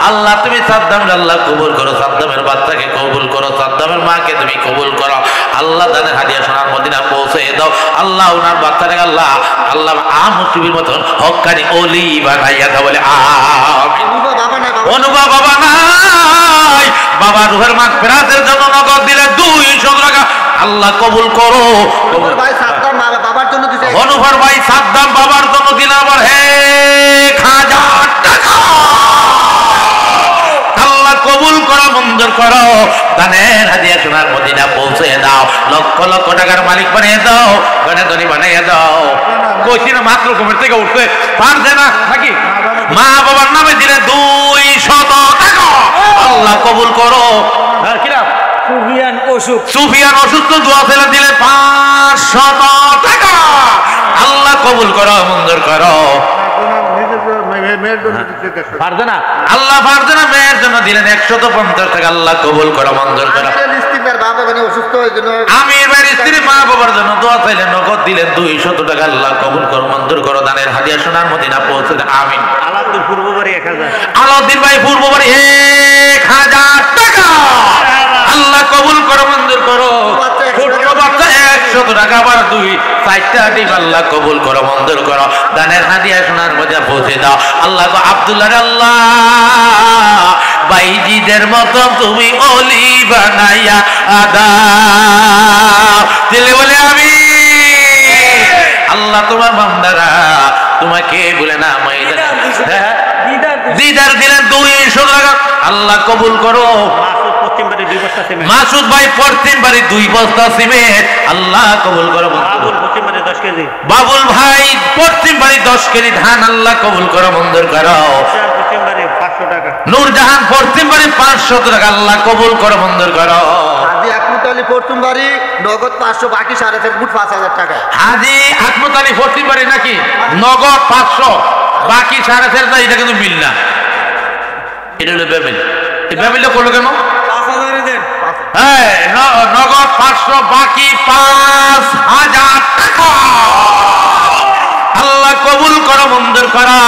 আল্লাহ তুমি সাদ্দামের আল্লাহ কবুল করো, সাদ্দামের বাচ্চাকে কবুল করো, সাদ্দামের মাকে তুমি কবুল করো। আল্লাহ দানের হাদিয়া সোনার মদিনা পৌঁছে দাও। আল্লাহ ওনার বাচ্চাটাকে আল্লাহ আল্লাহ মুসলিমের মতন হক্কানি ওলি বানাইয়া দাও বলে আমিন। অনুবা বাবা নাই, বাবা রুহের মাগফিরাতের জন্য নগদ দিলে 200 টাকা, আল্লাহ কবুল করো। অনুফর ভাই সাদ্দাম বাবার জন্য দিছে, অনুফর ভাই সাদ্দাম বাবার জন্য দিলে আবার 1000 টাকা। আল্লাহ কবুল করো, মঞ্জুর করো। দানের হাদিয়া সোনার মদিনা পৌঁছে দাও, লক্ষ লক্ষ টাকার মালিক বানিয়ে দাও, ধনে ধনী বানিয়ে দাও। কইছি না মাত্র ঘুমের থেকে উঠতে পারছে না নাকি? মা বাবার নামে দিলে 200 টাকা, আল্লাহ কবুল করো। হ্যাঁ কিরাম সুফিয়ান অসুস্থ, দোয়া ফেলে দিলে 500 টাকা, আল্লাহ কবুল করো, মঞ্জুর করো। পারছে না, আল্লাহ পারছে না, মেয়ের জন্য দিলেন 150 টাকা, আল্লাহ কবুল করো, মঞ্জুর করো। আমির ভাইয়ের স্ত্রী মা বাবার জন্য দোয়া চাইলেন, নগদ দিলেন 200 টাকা, আল্লাহ কবুল করো, মঞ্জুর করো। দানের হাদিয়া সোনার মদিনা পৌঁছে দেন, আমিন। আলাউদ্দিন পূর্ববাড়ি 1000, আলাউদ্দিন ভাই পূর্ববাড়ি 1000 টাকা, আল্লাহ কবুল করো, মঞ্জুর করো। ছোট বাচ্চা 100 টাকা, আবার 2-4টা ডিম, আল্লাহ কবুল করো, মঞ্জুর করো। দানের হাদিয়া সোনার মদিনা পৌঁছে দাও। আল্লাহ গো আব্দুল্লাহ, আল্লাহ বাইজিদের মতো তুমি অলি বানাইয়া দাও, দিলে বলে আমি। আল্লাহ তোমার বান্দারা তোমাকে বলে না দিদার দিলেন 200 টাকা, আল্লাহ কবুল করো। মাসুদ ভাই পশ্চিম বাড়ি 2 বস্তা সিমেন্ট, আল্লাহ কবুল করো। বাবুল ভাই পশ্চিম বাড়ি 10 কেজি ধান, আল্লাহ কবুল করো, মঞ্জুর করো। নূরজাহান পশ্চিম বাড়ি 500 টাকা, আল্লাহ কবুল করো, মঞ্জুর করো। হাজি আহমদ আলী পশ্চিম বাড়ি নগদ 500, বাকি 5000 টাকা। হাজি আহমদ আলী পশ্চিম বাড়ি নাকি নগদ 500, বাকি 4.5, এটা কিন্তু মিল না, এটা হলো বেমিল। এই বেমিলটা করলো কেন? 5000 দেন। হ্যাঁ, নগদ 500, বাকি 5000 টাকা, আল্লাহ কবুল করো, মঞ্জুর করো।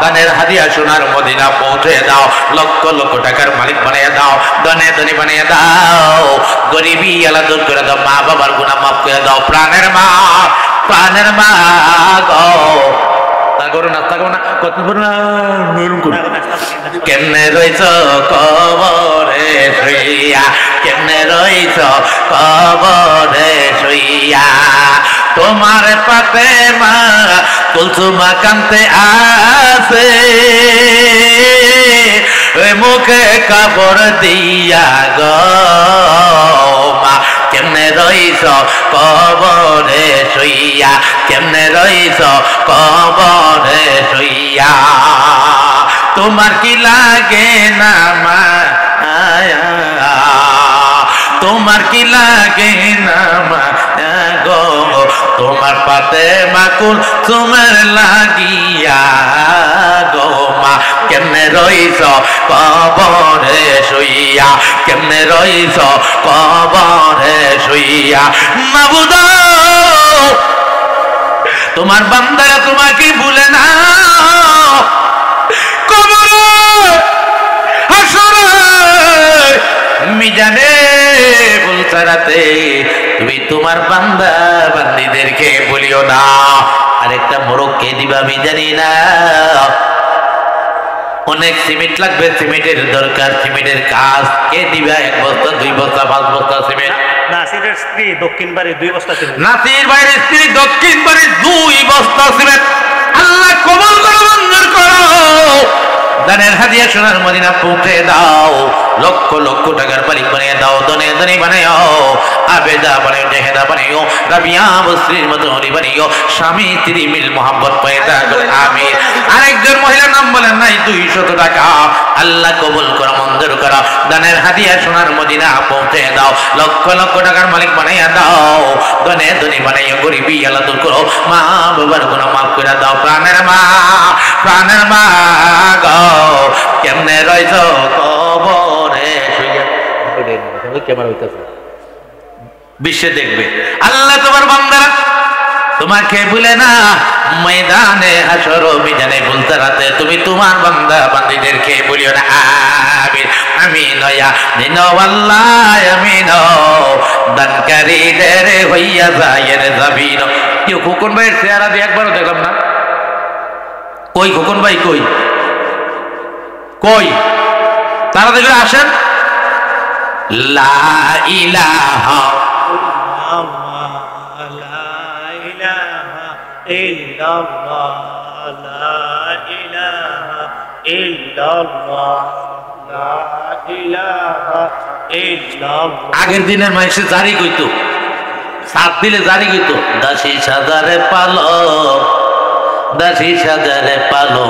দানের হাদিয়া সোনার মদিনা পৌঁছে দাও, লক্ষ লক্ষ টাকার মালিক বানিয়ে দাও, ধনে ধনী বানিয়ে দাও, গরিবী আলা দূর করে দাও, মা বাবার গুনাহ মাফ করে দাও। প্রাণের মা, প্রাণের মা গো, তা করো না, তা করো না, কত করো না, কেমনে রইছ কবরে শুইয়া, কেমনে রইছ কবরে শুইয়া, তোমার পাতে মা কুলসুমা কান্তে আছে, মুখে কাপড় দিয়া গো মা, কেমনে রইছ কবরে শুইয়া, কেমনে রইছ কবরে শুইয়া, তোমার কি লাগে না মায়া, তোমার কি লাগে না মায়া গো, তোমার পাতে মাকুল তোমার লাগিয়া গো মা, কেমনে রইছ কবরে শুইয়া, কেমনে রইছ কবরে শুইয়া। মাবুদ তোমার বান্দারা তোমাকে ভুলে না, কবরে হাসরে মিজানে বলছারাতে তুমি তোমার বান্দা বান্দীদেরকে বলিও না। আরেকটা মোড়ক কে দিবা আমি জানি না, অনেক সিমেন্ট লাগবে, সিমেন্টের দরকার, সিমেন্টের কাজ কে দিবা? 1 বস্তা, 2 বস্তা, 5 বস্তা সিমেন্ট? নাসিরের স্ত্রী দক্ষিণ বাড়ি 2 বস্তা সিমেন্ট। নাসির ভাইয়ের স্ত্রী দক্ষিণ বাড়ি 2 বস্তা সিমেন্ট, আল্লাহ কবুল করো, মঞ্জুর করো। দানের হাদিয়া সোনার মদিনা পৌঁছে দাও, লক্ষ লক্ষ টাকার মালিক বানিয়ে দাও, ধনে ধনী বানাইও, আবেদা বানাইও, জেহেদা বানাইও, রাবিয়া বস্ত্রীর মতো হরি বানাইও, স্বামী স্ত্রী মিল মোহাম্মত পয়দা করে আমিন। আরেকজন মহিলার নাম বলেন নাই 200 টাকা, আল্লাহ কবুল করো, মঞ্জুর করো। দানের হাদিয়া সোনার মদিনা পৌঁছে দাও, লক্ষ লক্ষ টাকার মালিক বানাইয়া দাও, ধনে ধনী বানাইও, গরিবী আল্লাহ দূর করো, মা বাবার গুনাহ মাফ করে দাও। প্রাণের মা, প্রাণের মা গো, কেমনে রইছ কবরে শুইয়া, কেমন হইতাছে বিশ্বে দেখবে। আল্লাহ তোমার বান্দারা তোমাকে ভুলে না, ময়দানে হাসর মিজানে বলতে রাতে তুমি তোমার বান্দা বান্দীদেরকে বলিও না আমিন। আমিন ইয়া দিন আল্লাহ, আমিন দানকারীদের হইয়া যায় জাবিন। কেউ খোকন ভাইয়ের চেহারা দিয়ে একবারও দেখলাম না, কই খোকন ভাই, কই কই তারা দেখলে আসেন। লা ইলাহা আগের দিনের মানুষের জারি কইতো সাত দিলে জানি কি তো দাসী সাজারে পালো দাসী সাজারে পালো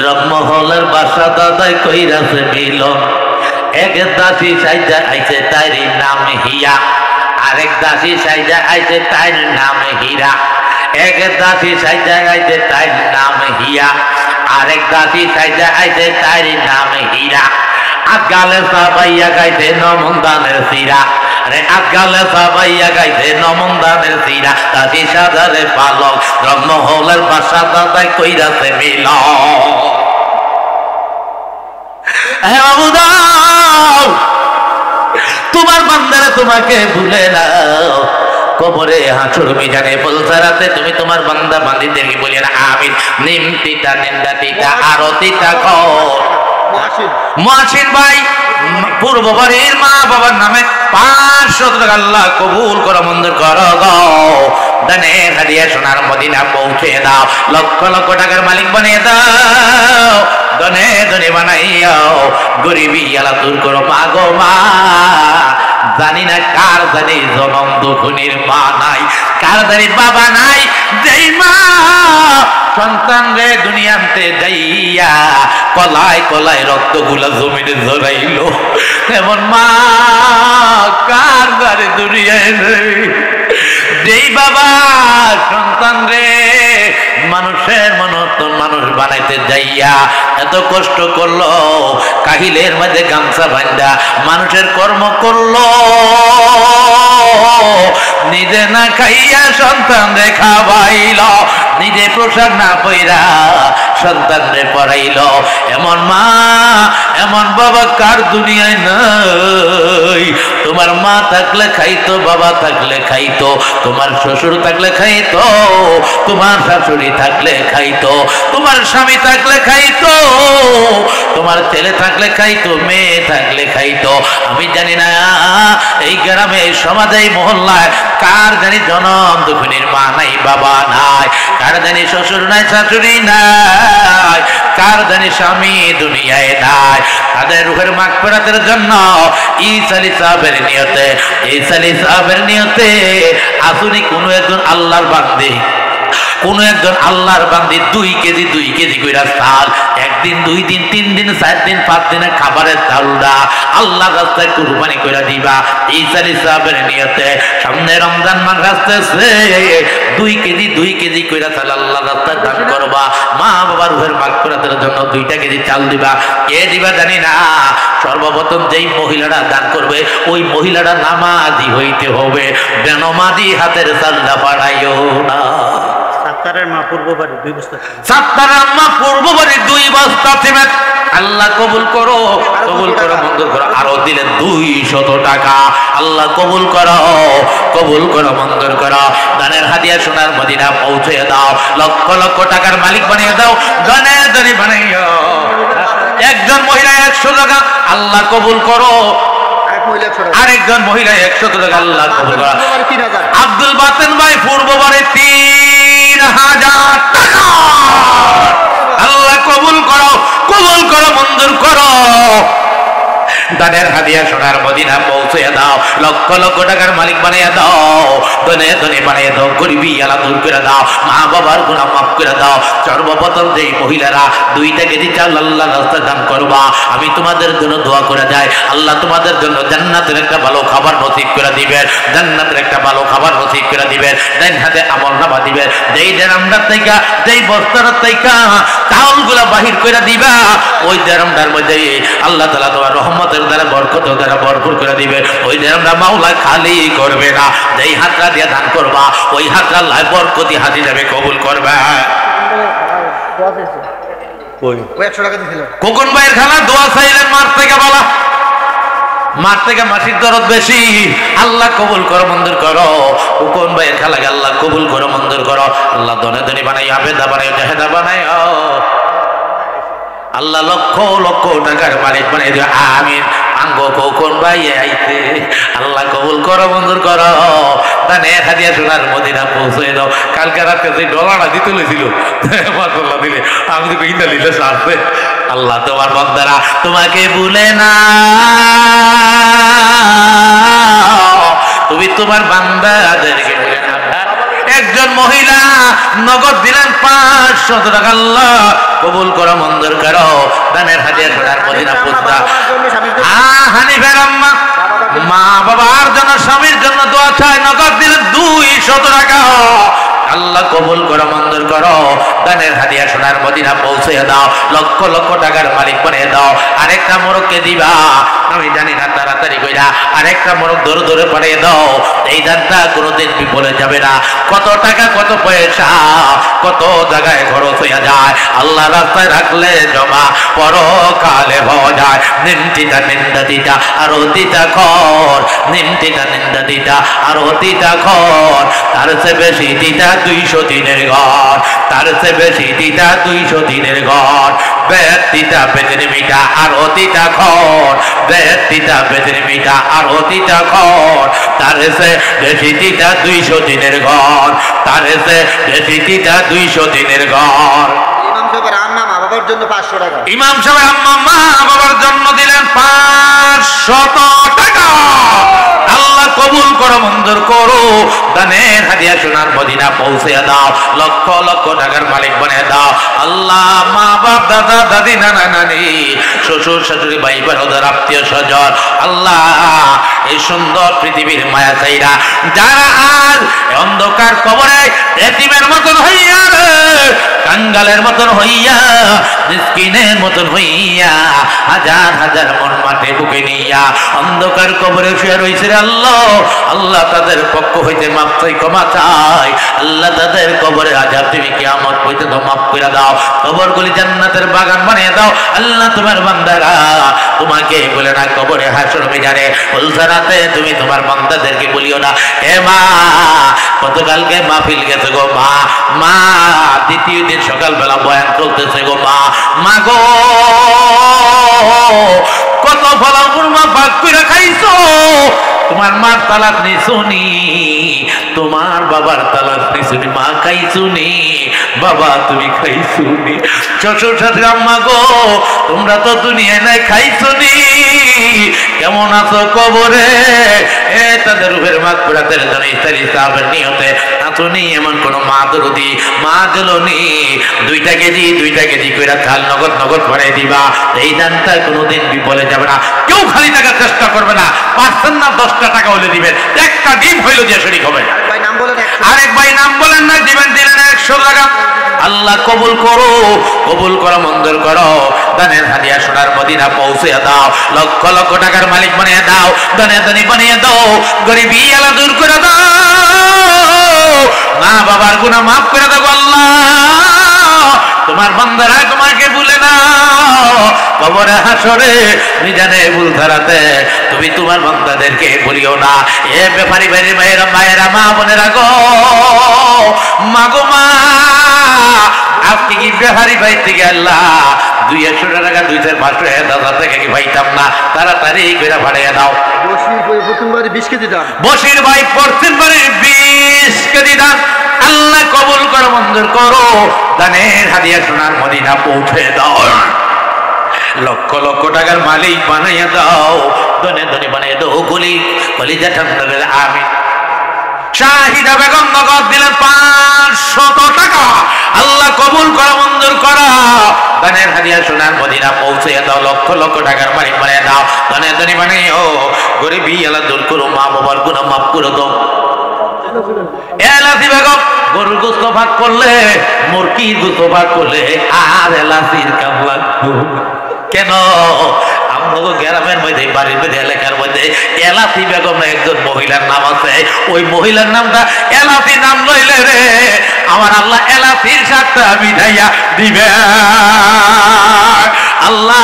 রমহলের বাসা দাদাই কইরাছে মিলন এক দাসী সাইজা আইছে তাইরি নাম হিয়া আরেক দাসী সাইজা আইছে তাইর নাম হীরা এক দাসী সাইজা আইছে তাইর নাম হিয়া আরেক দাসী সাইজা আইছে তাইর নাম হীরা আগালে সাবাইয়া গাইতে নমন্দানের সিরা রে আগালে সাবাইয়া গাইতে নমন্দানের সিরা দাসী সাজারে পালক রমহলের বাসা দাদাই কইরাছে মিলন হে বাবুদা তোমার বান্দারা তোমাকে ভুলে নাও কবরে হাঁচুর মিজানে বলসারাতে তুমি তোমার বান্দা বান্দিদেরকে বলিয়ে না আমিন নিম তিতা নিন্দা তিতা আরো তিতা মহাসিন ভাই পূর্ব বাড়ির মা বাবার নামে 500 টাকা আল্লাহ কবুল করো মঞ্জুর করো গো দানে হাদিয়া সোনার মদিনা পৌঁছে দাও লক্ষ লক্ষ টাকার মালিক বানিয়ে দাও দনে দনে বানাইও গরিবি আলা দূর করো মা গো মা জানি না কার জানি জনম দুখুনির মা নাই কার জানি বাবা নাই যেই মা সন্তান রে দুনিয়াতে যাইয়া কলায় কলায় রক্তগুলা জমিনে ঝরাইলো এমন মা কার জানি দুনিয়ায় নেই যেই বাবা সন্তান রে মানুষের মনতন মানুষ বানাইতে যাইয়া এত কষ্ট করলো কাহিলের মাঝে গামছা বান্ধা মানুষের কর্ম করলো নিজে না খাইয়া সন্তান রে খাওয়াইল নিজে পোশাক না পইরা সন্তান রে পড়াইল এমন মা এমন বাবা কার দুনিয়ায় নাই তোমার মা থাকলে খাইতো বাবা থাকলে খাইতো তোমার শ্বশুর থাকলে খাইতো তোমার শাশুড়ি থাকলে খাইতো তোমার স্বামী থাকলে খাইতো তোমার ছেলে থাকলে খাইতো মেয়ে থাকলে খাইতো আমি জানি না এই গ্রামে এই সমাজে এই মহল্লায় কার জানি জনম দুঃখিনীর মা নাই বাবা নাই কার জানি শ্বশুর নাই শাশুড়ি নাই কার জানি স্বামী দুনিয়ায় নাই তাদের রুহের মাগফিরাতের জন্য ঈসা আলী সাহেবের নিয়তে আসুনি কোনো একজন আল্লাহর বান্দী কোন একজন আল্লাহর বান্দি 2 কেজি কইরা চাল একদিন 2 দিন 3 দিন 4 দিন 5 দিনের খাবারের চালটা আল্লাহর রাস্তায় কুরবানি কইরা দিবা ঈসা আলী সাহেবের নিয়তে সামনে রমজান মাস আসতেছে 2 কেজি কইরা চাল আল্লাহর রাস্তায় দান করবা মা বাবার রুহের মাগফিরাতের জন্য 2 কেজি চাল দিবা কে দিবা জানি না সর্বপ্রথম যেই মহিলারা দান করবে ওই মহিলারা নামাজি হইতে হবে বেনমাজি হাতের চালটা পাঠাইও না সাত্তারের মা পূর্ব বাড়ি 2 বস্তা সাত্তারের মা পূর্ব বাড়ি 2 বস্তা সিমেন্ট আল্লাহ কবুল করো মঞ্জুর করো আরো দিলেন 200 টাকা আল্লাহ কবুল করো মঞ্জুর করো দানের হাদিয়া সোনার মদিনা পৌঁছে দাও লক্ষ লক্ষ টাকার মালিক বানিয়ে দাও দানে দানি বানাইও একজন মহিলা 100 টাকা আল্লাহ কবুল করো আরেকজন মহিলা 100 টাকা আল্লাহ কবুল করো আব্দুল বাতেন ভাই পূর্ব বাড়ি 3000 টাকা আল্লাহ কবুল করো মঞ্জুর করো দানের হাদিয়া সোনার মদিনা পৌঁছে দাও লক্ষ লক্ষ টাকার মালিক বানিয়ে দাও দনে দনে বানিয়ে দাও গরিবি আলা দূর করে দাও মা বাবার গুনাহ মাফ করে দাও সর্বপ্রথম যেই মহিলারা 2 কেজি চাল আল্লাহর রাস্তায় দান করবা আমি তোমাদের জন্য দোয়া করে যাই আল্লাহ তোমাদের জন্য জান্নাতের একটা ভালো খাবার নসিব করে দিবেন জান্নাতের একটা ভালো খাবার নসিব করে দিবেন ডান হাতে আমলনামা দিবেন যেই ড্রামটার থেকে যেই বস্তার থেকে চাউলগুলা বাহির করে দিবা ওই ড্রামটার মধ্যে আল্লাহ তাআলা তোমার রহমতের দ্বারা বরকতের দ্বারা ভরপুর করে দিবে ওই ড্রামটা মাওলা খালি করবে না যেই হাতটা দিয়ে দান করবা ওই হাতটা আল্লাহ বরকতি হাতি যাবে কবুল করবে ওই 100 টাকা দিছিল কোকন ভাইয়ের খালা দোয়া চাইলেন মার থেকে মাসির দরদ বেশি আল্লাহ কবুল করো মঞ্জুর করো কোকন ভাইয়ের খালাকে আল্লাহ কবুল করো মঞ্জুর করো আল্লাহ দনে দনে বানাই আবেদা বানাই জাহেদা বানাই আল্লাহ লক্ষ লক্ষ টাকার মালিক বানাই দিও আমিন আঙ্গ কোকন ভাই আইতে আল্লাহ কবুল করো মঞ্জুর করো দানে হাদিয়া সোনার মদিনা পৌঁছে দাও কালকে রাতে যে ডলারটা দিতে লেছিল মাশাআল্লাহ দিলে আমি তো কইনা লিলে সারছে আল্লাহ তোমার বান্দারা তোমাকে ভুলে না তুমি তোমার বান্দাদেরকে বলে না। একজন মহিলা নগদ দিলেন 500 টাকা, আল্লাহ কবুল করো, মঞ্জুর করো, দানের হাদিয়া সোনার মদিনা পৌঁছা। হানিফের আম্মা মা বাবার জন্য স্বামীর জন্য দোয়া চায়, নগদ দিলেন 200 টাকা, আল্লাহ কবুল করো, মঞ্জুর করো, দানের হাদিয়া সোনার মদিনা পৌঁছে দাও, লক্ষ লক্ষ টাকার মালিক বানিয়ে দাও। আরেকটা মোরগকে দিবা, আমি জানি না, তাড়াতাড়ি কইরা আরেকটা মোরগ ধরে ধরে পাঠিয়ে দাও। এই দানটা কোনোদিন বিফলে যাবে না। কত টাকা, কত পয়সা, কত জায়গায় খরচ হইয়া যায়, আল্লাহ রাস্তায় রাখলে জমা পরকালে হওয়া যায়। নিমতিটা নিন্দা দিটা আর অতিটা খর, নিমতিটা নিন্দা দিটা আর অতিটা খর, তার চেয়ে বেশি দিটা 200 দিনের ঘর, তার চেয়ে বেশি দিটা 200 দিনের ঘর। ব্যক্তিটা বেতন মিটা আর অতিটা খর, ব্যক্তিটা বেতন মিটা আর অতিটা খর, তার চেয়ে বেশি দিটা 200 দিনের ঘর, তার চেয়ে বেশি দিটা 200 দিনের ঘর। ইমাম সাহেবের আম্মা মা বাবার জন্য 500 টাকা। ইমাম সাহেব আম্মা মা বাবার জন্য দিলেন 500 টাকা। আল্লাহ কবুল করো, মঞ্জুর করো, দানের হাদিয়া সোনার মদিনা পৌঁছে দাও, লক্ষ লক্ষ টাকার মালিক বানিয়ে দাও। আল্লাহ মা বাপ, দাদা দাদি, নানা নানি, শ্বশুর শাশুড়ি, ভাই বোনদের আত্মীয় স্বজন, আল্লাহ এই সুন্দর পৃথিবীর মায়া চাইরা যারা আজ অন্ধকার কবরে এতিমের মতন হইয়া, কাঙ্গালের মতন হইয়া, মিসকিনের মতন হইয়া, হাজার হাজার মন মাঠে বুকে নিয়া অন্ধকার কবরে শুয়ে রইছে, আল্লাহ আল্লাহ তাদের পক্ষ হইতে মাপ চাই, ক্ষমা চাই। আল্লাহ তাদের কবরে আযাব তুমি কিয়ামত পর্যন্ত মাফ করে দাও, কবরগুলি জান্নাতের বাগান বানিয়ে দাও। আল্লাহ তোমার বান্দারা তোমাকে বলে না কবরে হাসর ময়দানে উলসারাতে তুমি তোমার বান্দাদেরকে বলিও না, হে মা গতকালকে মাহফিল গেছে গো মা, মা দ্বিতীয় দিন সকালবেলা বয়ান চলতেছে গো মা, মা গো কত ফলাফল মা ভাগ করে খাইছো, তোমার মার তালাক নিছুনি, তোমার বাবার তালাক নিছুনি, মা খাইছুনি, বাবা তুমি খাইছুনি, শ্বশুর শাশুড়ি আম্মা গো তোমরা তো দুনিয়ায় নাই খাইছুনি, কেমন আছো কবরে, তাদের রূপের মাগফিরাতের জন্য ইফতারি সাহাবের নিয়তে আতুনি এমন কোন মা দরদি মা জলনি 2 কেজি কইরা চাল নগদ নগদ ভরে দিবা। এই দানটা কোনোদিন বিফলে যাবে না। কেউ খালি টাকার চেষ্টা করবে না, পারছেন না 10টা টাকা হলে দিবেন, একটা ডিম হইলো যে শরীক হবে। ভাই নাম বলেন, আরেক ভাই নাম বলেন না, দিবেন দিলেন 100 টাকা। আল্লাহ কবুল করো, কবুল করো, মঞ্জুর করো, দানের হাদিয়া সোনার মদিনা পৌঁছে দাও, লক্ষ লক্ষ টাকার মালিক বানিয়ে দাও, দানে দানি বানিয়ে দাও, গরিবি আলা দূর করে দাও, মা বাবার গুনাহ মাফ করে দাও আল্লাহ। তোমার বান্দারা তোমাকে ভুলে না, কবরে হাসরে মিজানে ভুল ধরাতে তুমি তোমার বান্দাদেরকে বলিও না। এ ব্যাপারী ভাই মায়েরা, মায়েরা, মা বোনেরা গো, মা গো মা, আজকে কি ব্যাপারী ভাই থেকে আল্লাহ 200 টাকা 2,500 থেকে কি পাইতাম না, তাড়াতাড়ি করে ভাড়িয়ে দাও। প্রথমবারে 20 কেজি দাম, বসির ভাই প্রথমবারে 20 কেজি দান। আল্লাহ কবুল করো, মঞ্জুর করো, দানের হাদিয়া সোনার মদিনা পৌঁছে দাও, লক্ষ লক্ষ টাকার মালিক বানাইয়া দাও, ধনে ধনে বানিয়ে দাও, কলিজা ঠান্ডা করে আমিন। শাহিদা বেগম নগদ দিলেন 500 টাকা। আল্লাহ কবুল করো, মঞ্জুর করো, দানের হাদিয়া সোনার মদিনা পৌঁছে দাও, লক্ষ লক্ষ টাকার মালিক বানিয়ে দাও, ধনে ধনে বানিয়ে গরিবি আল্লাহ দূর করো, মা বাবার গুনাহ মাফ করে দাও। এলাসি বেগম গরুর গোস্ত ভাগ করলে, মুরগির গোস্ত ভাগ করলে আর এলাসির কাম লাগতো কেন? আমাদের গ্রামের মধ্যে, বাড়ির মধ্যে, এলাকার মধ্যে এলাসি বেগম একজন মহিলার নাম আছে, ওই মহিলার নামটা এলাসি নাম লইলে রে আমার আল্লাহ এলাসির সাথে মিঠাইয়া দিবে। আল্লাহ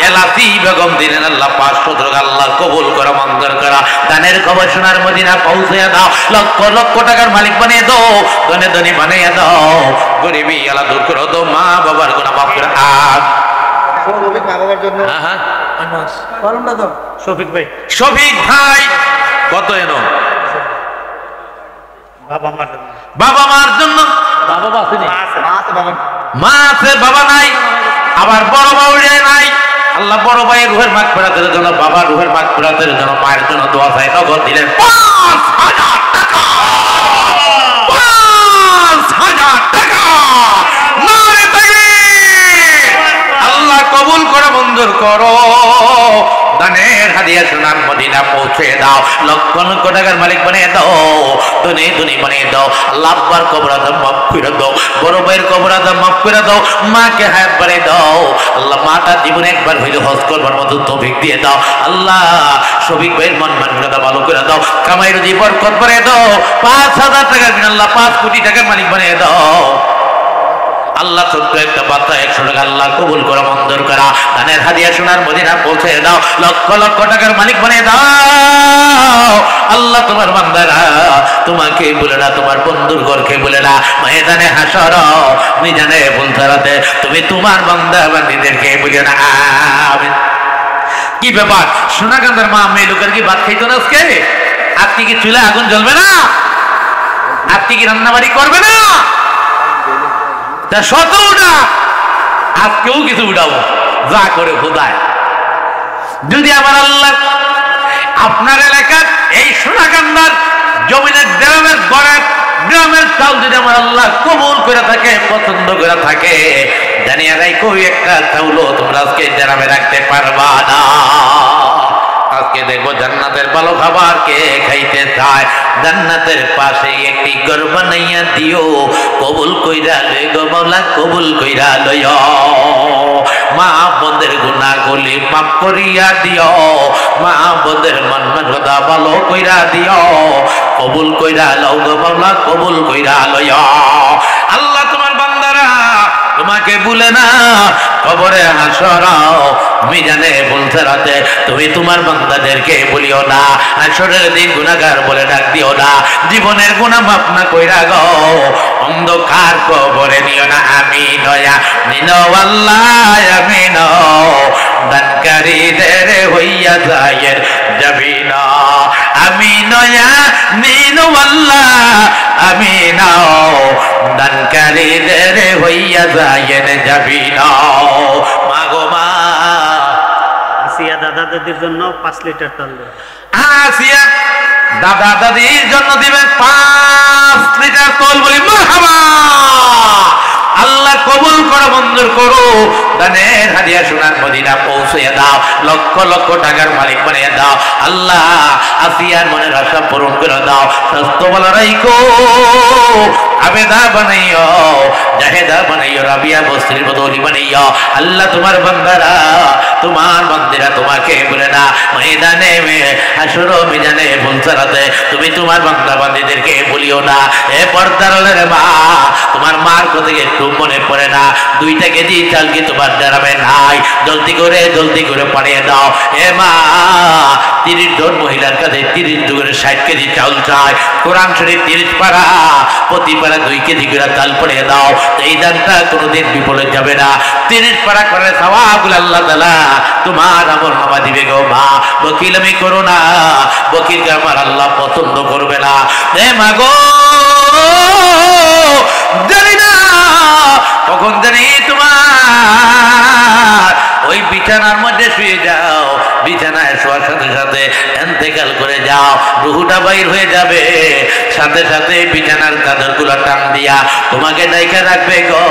এলাসি বেগম দিলেন আল্লাহ 500 টাকা। আল্লাহ কবুল করা, মঞ্জুর করা, দানের খবর সোনার মদিনা পৌঁছে দাও, লক্ষ লক্ষ টাকার মালিক বানিয়ে দাও, ধনে ধনী বানিয়ে দাও, গরিবি আল্লাহ দূর করে দাও, মা বাবার গুনাহ মাফ করে। আর মা বাবার জন্য শফিক ভাই, শফিক ভাই কত এনো? বাবা মার জন্য, বাবা মার জন্য, বাবা বাসিনি, মা আছে বাবা, মা আছে বাবা নাই, আবার বড় বাউরে নাই। আল্লাহ আল্লাহ বড় ভাইয়ের রুহের মাগফিরাতের জন্য, বাবার রুহের মাগফিরাতের জন্য, মায়ের জন্য দোয়া চাই, নগদ দিলেন 5,000 টাকা। 5,000 টাকা। নারে তাকবীর। আল্লাহ কবুল করে মঞ্জুর করো। দানের হাদিয়া সোনার মদিনা পৌঁছে দাও, লক্ষ লক্ষ টাকার মালিক বানিয়ে দাও, ধনী ধনী বানিয়ে দাও। আল্লাহ আব্বার কবর আদম মাফ করে দাও, বড় ভাইয়ের কবর আদম মাফ করে দাও, মাকে হায়াত বাড়িয়ে দাও। আল্লাহ মাটা জীবনে একবার হইলে হজ করবার মতো তৌফিক দিয়ে দাও। আল্লাহ শফিক ভাইয়ের মন মানসিকতা ভালো করে দাও, কামাই রুজি বরকত বাড়িয়ে দাও। 5,000 টাকার বিন আল্লাহ 5 কোটি টাকার মালিক বানিয়ে দাও। আল্লাহ ছোট্ট একটা বার্তা 100 টাকা আল্লাহ কবুল করে মঞ্জুর করা। দানের হাদিয়া সোনার মদিনা পৌঁছে দাও, লক্ষ লক্ষ টাকার মালিক বানিয়ে দাও। আল্লাহ তোমার বান্দারা তোমাকে বলে না, তোমার বন্ধুর ঘরকে বলে না, ময়দানে হাসর মিজানে বুলতারাতে তুমি তোমার বান্দা বান্দীদেরকে বলে না। আমিন। কি ব্যাপার সোনাকান্দার মা মেয়ে লোকের কি ভাত খাইতো না আজকে? আজকে কি চুলে আগুন জ্বলবে না? আজকে কি রান্নাবাড়ি করবে না? শত উঠা, আজকেও কিছু উঠাবো যা করে খোদায়। যদি আমার আল্লাহ আপনার এলাকার এই সোনাকান্দার জমিনের গ্রামের গড়ের গ্রামের চাল যদি আমার আল্লাহ কবুল করে থাকে, পছন্দ করে থাকে, জানিয়ে রাখো একটা চাউলও তোমরা আজকে গ্রামে রাখতে পারবা না। আজকে দেখবো জান্নাতের ভালো খাবার কে খাইতে চায়, জান্নাতের পাশে একটি ঘর বানাইয়া দিও, কবুল কইরা লই গো মাওলা, কবুল কইরা লই। মা বোনদের গুনাহগুলি মাফ করিয়া দিও, মা বোনদের মন মানসিকতা ভালো কইরা দিও, কবুল কইরা লও গো মাওলা, কবুল কইরা লই। আল্লাহ তোমার বান্দারা তোমাকে ভুলে না, কবরে হাসরাও মিজানে বুলতারাতে তুমি তোমার বান্দাদেরকে বলিও না, হাসরের দিন গুনাহগার বলে ডাক দিও না, জীবনের গুনাহ মাফ না কইরা গো অন্ধকার কবরে নিও না। আমি নয়া নিনো আল্লাহ, আমি নো দানকারীদের হইয়া যায় যাবি না। আমি নয়া নিনো আল্লাহ, আমি নাও দানকারীদের হইয়া যায় যাবি না। মাগো মা আসিয়া দাদা দাদির জন্য 5 লিটার তেল দেবে। আসিয়া দাদা দাদির জন্য দিবেন 5 লিটার তেল, বলি মারহাবা। আল্লাহ কবুল করো, মঞ্জুর করো। দানের হাদিয়া সোনার মদিনা পৌঁছে দাও, লক্ষ লক্ষ টাকার মালিক বানিয়ে দাও। আল্লাহ আসিয়ার মনের আশা পূরণ করে দাও, স্বাস্থ্য ভালো রাখো, আবেদা বানাইও, জাহেদা বানাইও, রাবিয়া বস্তির বদলি বানাইও। আল্লাহ তোমার বান্দারা তোমার বান্দিরা তোমাকে বলে না, ময়দানে হাসর মিজানে বুলতারাতে তুমি তোমার বান্দা বান্দিদেরকে বলিও না। এ পর্দার মা, তোমার মার কথা একটু মনে পড়ে না? 2 কেজি চাল কি তোমার দাঁড়াবে নাই? জলদি করে পাঠিয়ে দাও। এ মা, 30 জন মহিলার কাছে 30 করে 60 কেজি চাউল চায়। কোরআন শরীফ 30 পারা, প্রতি পারা 2 কেজি করে চাল পাঠিয়ে দাও। এই দানটা কোনোদিন বিফলে যাবে না। 30 পারা করে সওয়াবুল আল্লাহ তাআলা তোমার আমল নামা দিবে গো মা। বকিল আমি করো না, বকিলকে আমার আল্লাহ পছন্দ করবে না। এ মা গো, জানি না কখন জানি তোমার ওই বিছানার মধ্যে শুয়ে যাও, বিছানায় শোয়ার সাথে সাথে ইন্তেকাল করে যাও, রুহুটা বাইর হয়ে যাবে, সাথে সাথে বিছানার চাদরগুলো টান দিয়া তোমাকে ডাইকা রাখবে গো।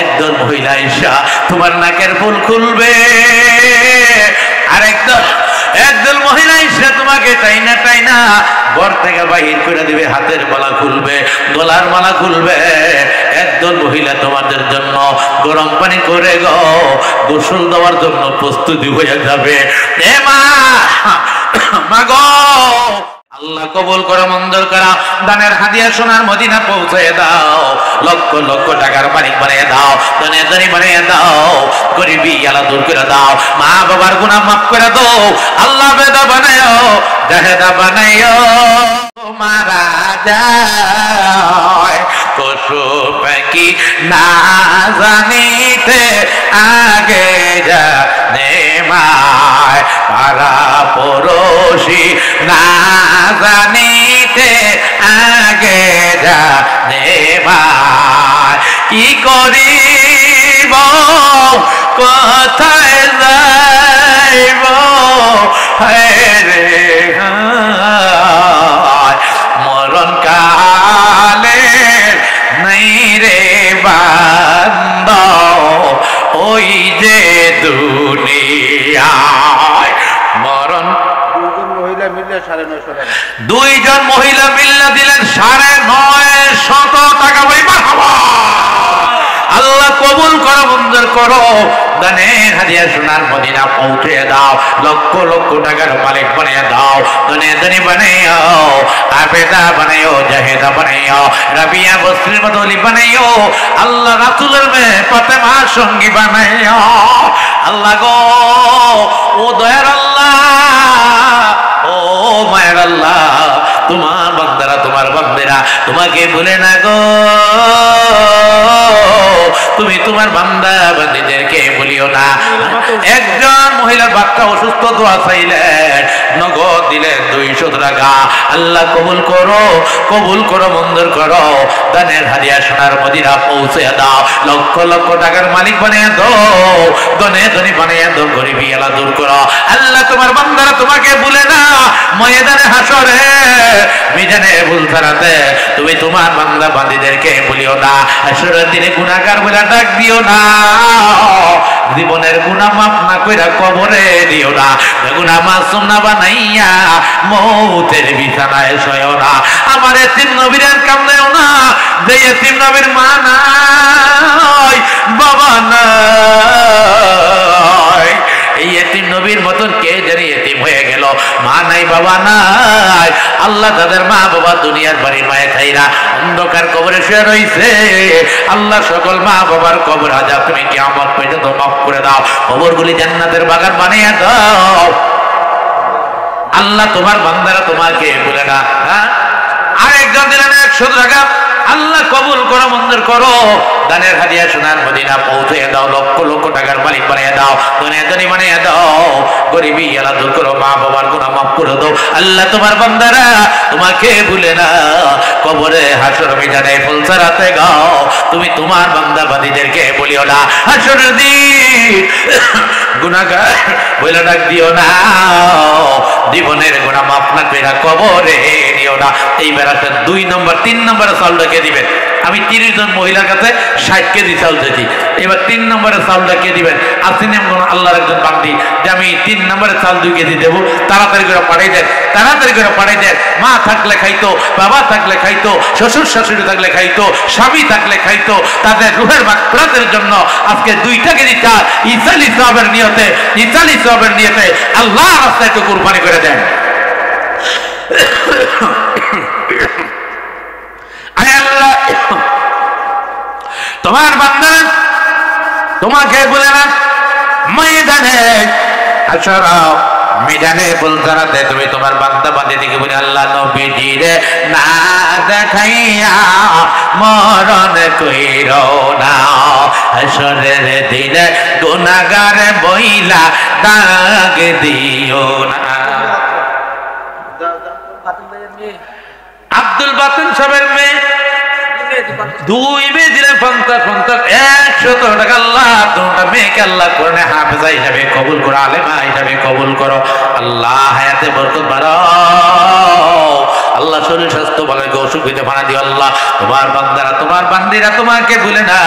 একজন মহিলা ঈশা তোমার নাকের ফুল খুলবে, আর একজন মহিলা ঈশা তোমাকে টাইনা ঘর থেকে বাহির করে দিবে, হাতের মালা খুলবে, গলার মালা খুলবে। একজন মহিলা তোমাদের জন্য গরম পানি করে গো গোসল দেওয়ার জন্য প্রস্তুতি হয়ে যাবে। এ মা, মা গো, আল্লাহ কবুল করে মঞ্জুর করা। দানের হাদিয়া সোনার মদিনা পৌঁছে দাও, লক্ষ লক্ষ টাকার মালিক বানিয়ে দাও, ধনী ধনী বানিয়ে দাও, গরিবী আলা দূর করে দাও, মা বাবার গুনাহ মাফ করে দাও। আল্লাহ বেদা বানায়ো, জাহেদা বানায়ো, মারা যায় পশু পাখি না জানিতে আগে জানে মায়, পাড়া পড়োশি না জানিতে আগে জানে মায়। কি করিব কোথায় যায় রে মরণ কালে নাই রে বান্দা ওই যে দুনিয়ায় মরণ। দুইজন মহিলা মিল্লা দিলেন 950 টাকা। আল্লাহ কবুল করো, মঞ্জুর করো, দানের হাদিয়া সোনার মদিনা পৌঁছে দাও, লক্ষ লক্ষ টাকার মালিক বানিয়ে দাও, ধনে ধনী বানাইও, আবেদা বানাইও, জাহেদা বানাইও, রাবিয়া বস্ত্রীর মতলি বানাইও, আল্লাহ রাসূলের মেয়ে ফাতেমার সঙ্গী বানাইও। আল্লাহ গো, ও দয়ার আল্লাহ, ও মায়ের আল্লাহ, তোমার বান্দারা, তোমার বান্দেরা তোমাকে ভুলে না গো, তুমি তোমার বান্দা বান্দীদেরকে বলিও না। একজন মহিলার বাচ্চা অসুস্থ, দোয়া চাইলেন, নগদ দিলেন 200 টাকা। আল্লাহ কবুল করো, কবুল করো, মঞ্জুর করো, দানের হাদিয়া সোনার মদিনা পৌঁছে দাও, লক্ষ লক্ষ টাকার মালিক বানিয়ে দাও, ধনে ধনী বানিয়ে দাও, গরিবী আলা দূর করো। আল্লাহ তোমার বান্দারা তোমাকে ভুলে না, ময়দানে হাসরে মিজানে ভুল ধরাতে তুমি তোমার বান্দা বান্দীদেরকে বলিও না, হাসরের দিনে গুনাহগার বলে ডাক দিও না, জীবনের গুনাহ মাফ না কইরা কবরে দিও না, গুনাহ মাসুম না বানাইয়া মৌতের বিছানায় শোয়ও না। আমার এতিম নবীর কামনেও না, যে এতিম নবীর মা নাই, বাবা নাই, এই এতিম নবীর মতন কে জানি এতিম হয়ে গেল, মা নাই, বাবা নাই। আল্লাহ তাদের মা বাবা দুনিয়ার বাড়ি মায়ে খাইরা অন্ধকার কবরে শুয়ে রইছে। আল্লাহ সকল মা বাবার কবর আযাব তুমি কিয়ামত পর্যন্ত মাফ করে দাও, কবরগুলি জান্নাতের বাগান বানিয়ে দাও। আল্লাহ তোমার বান্দারা তোমাকে বলে না। আরেকজন দিলেন 100 টাকা। আল্লাহ কবুল করো, মঞ্জুর করো, দানের হাদিয়া সোনার মদিনা পৌঁছে দাও, লক্ষ লক্ষ টাকার মালিক বানিয়ে দাও, ধনী ধনী বানিয়ে দাও, গরিবী আলা দূর করো, মা বাবার গুনাহ মাফ করে দাও। আল্লাহ তোমার বান্দারা তোমাকে ভুলে না, কবরে হাসর মিজানে ফুল ছড়াতে গাও, তুমি তোমার বান্দা বান্দীদেরকে বলিও না, হাসরের দিন গুনাহগার বলে ডাক দিও না, জীবনের গুনাহ মাফ না কইরা কবরে নিও না। এইবার আসেন 2 নম্বর 3 নম্বরে চাউলটাকে দিবেন। আমি 30 জন মহিলার কাছে 60 কেজি চাউল দিয়েছি, এবার 3 নম্বরে চাউলটা কে দিবেন? আসেন আল্লাহর একজন বান্দি যে আমি 3 নম্বরে চাউল 2 কেজি দেবো, তাড়াতাড়ি করে পাঠাই দেন, তাড়াতাড়ি করে পাঠাই দেন। মা থাকলে খাইতো, বাবা থাকলে খাইতো, শ্বশুর শাশুড়ি থাকলে খাইতো, স্বামী থাকলে খাইতো, তাদের রুহের মাগফিরাতের জন্য আজকে 2 কেজি চাল ইসালি সওয়াবের নিয়তে, ইসালি সওয়াবের নিয়তে আল্লাহর রাস্তায় একটু কুরবানি করে দেন। আল্লাহ তোমার বান্দা তোমাকে বলে না, ময়দানে হাসর মিজানে ফুল ছড়াতে তুমি তোমার বান্দা বান্দীকে বলে আল্লাহ নবীজিরে না দেখাইয়া মরণ কইরো না, হাসরের দিনে গুনাহগার বইলা দাগ দিও না। আব্দুল বাতিন সাহেবের মেয়ে 2 মেয়ে দিলেন 50 100 টাকা। আল্লাহ দুটা মেয়েকে আল্লাহ কোরআনে হাফেজা হিসাবে কবুল করো, আলেমা হিসাবে কবুল করো। আল্লাহ হায়াতে বরকত বাড়াও, আল্লাহ শরীর স্বাস্থ্য ভালো রেখে, অসুখ হইতে ফানা দিও। আল্লাহ তোমার বান্দারা তোমার বান্দিরা তোমাকে ভুলে না,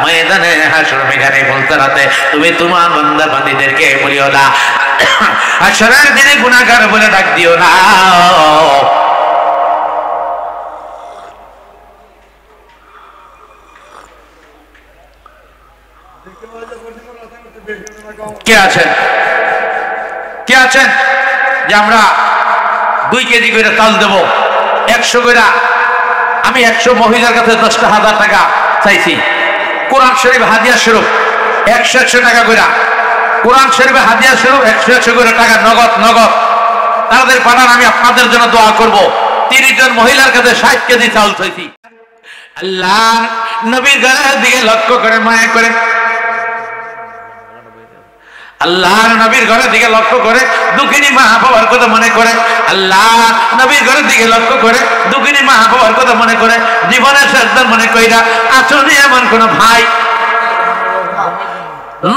ময়দানে হাসর মিজানে ফুল ছড়াতে তুমি তোমার বান্দা বান্দীদেরকে বলিও না, হাসরের দিনে গুনাহগার বলে ডাক দিও না। কে আছেন, কে আছেন যে আমরা 2 কেজি করে চাল দেবো 100 করে? আমি 100 মহিলার কাছে 10,000 টাকা চাইছি, কোরআন শরীফ হাদিয়া স্বরূপ 100 টাকা করে, কোরআন শরীফে হাদিয়া স্বরূপ 100 করে টাকা নগদ নগদ তাদের পাঠান, আমি আপনাদের জন্য দোয়া করব। 30 জন মহিলার কাছে 60 কেজি চাল চাইছি। আল্লাহ নবীর ঘরের দিকে লক্ষ্য করে মায়া করে, আল্লাহর নবীর ঘরের দিকে লক্ষ্য করে দুঃখিনী মা বাবার কথা মনে করে, আল্লাহ নবীর ঘরের দিকে লক্ষ্য করে দুঃখিনী মা বাবার কথা মনে করে, জীবনের শেষদার মনে কইরা আসলে এমন কোন ভাই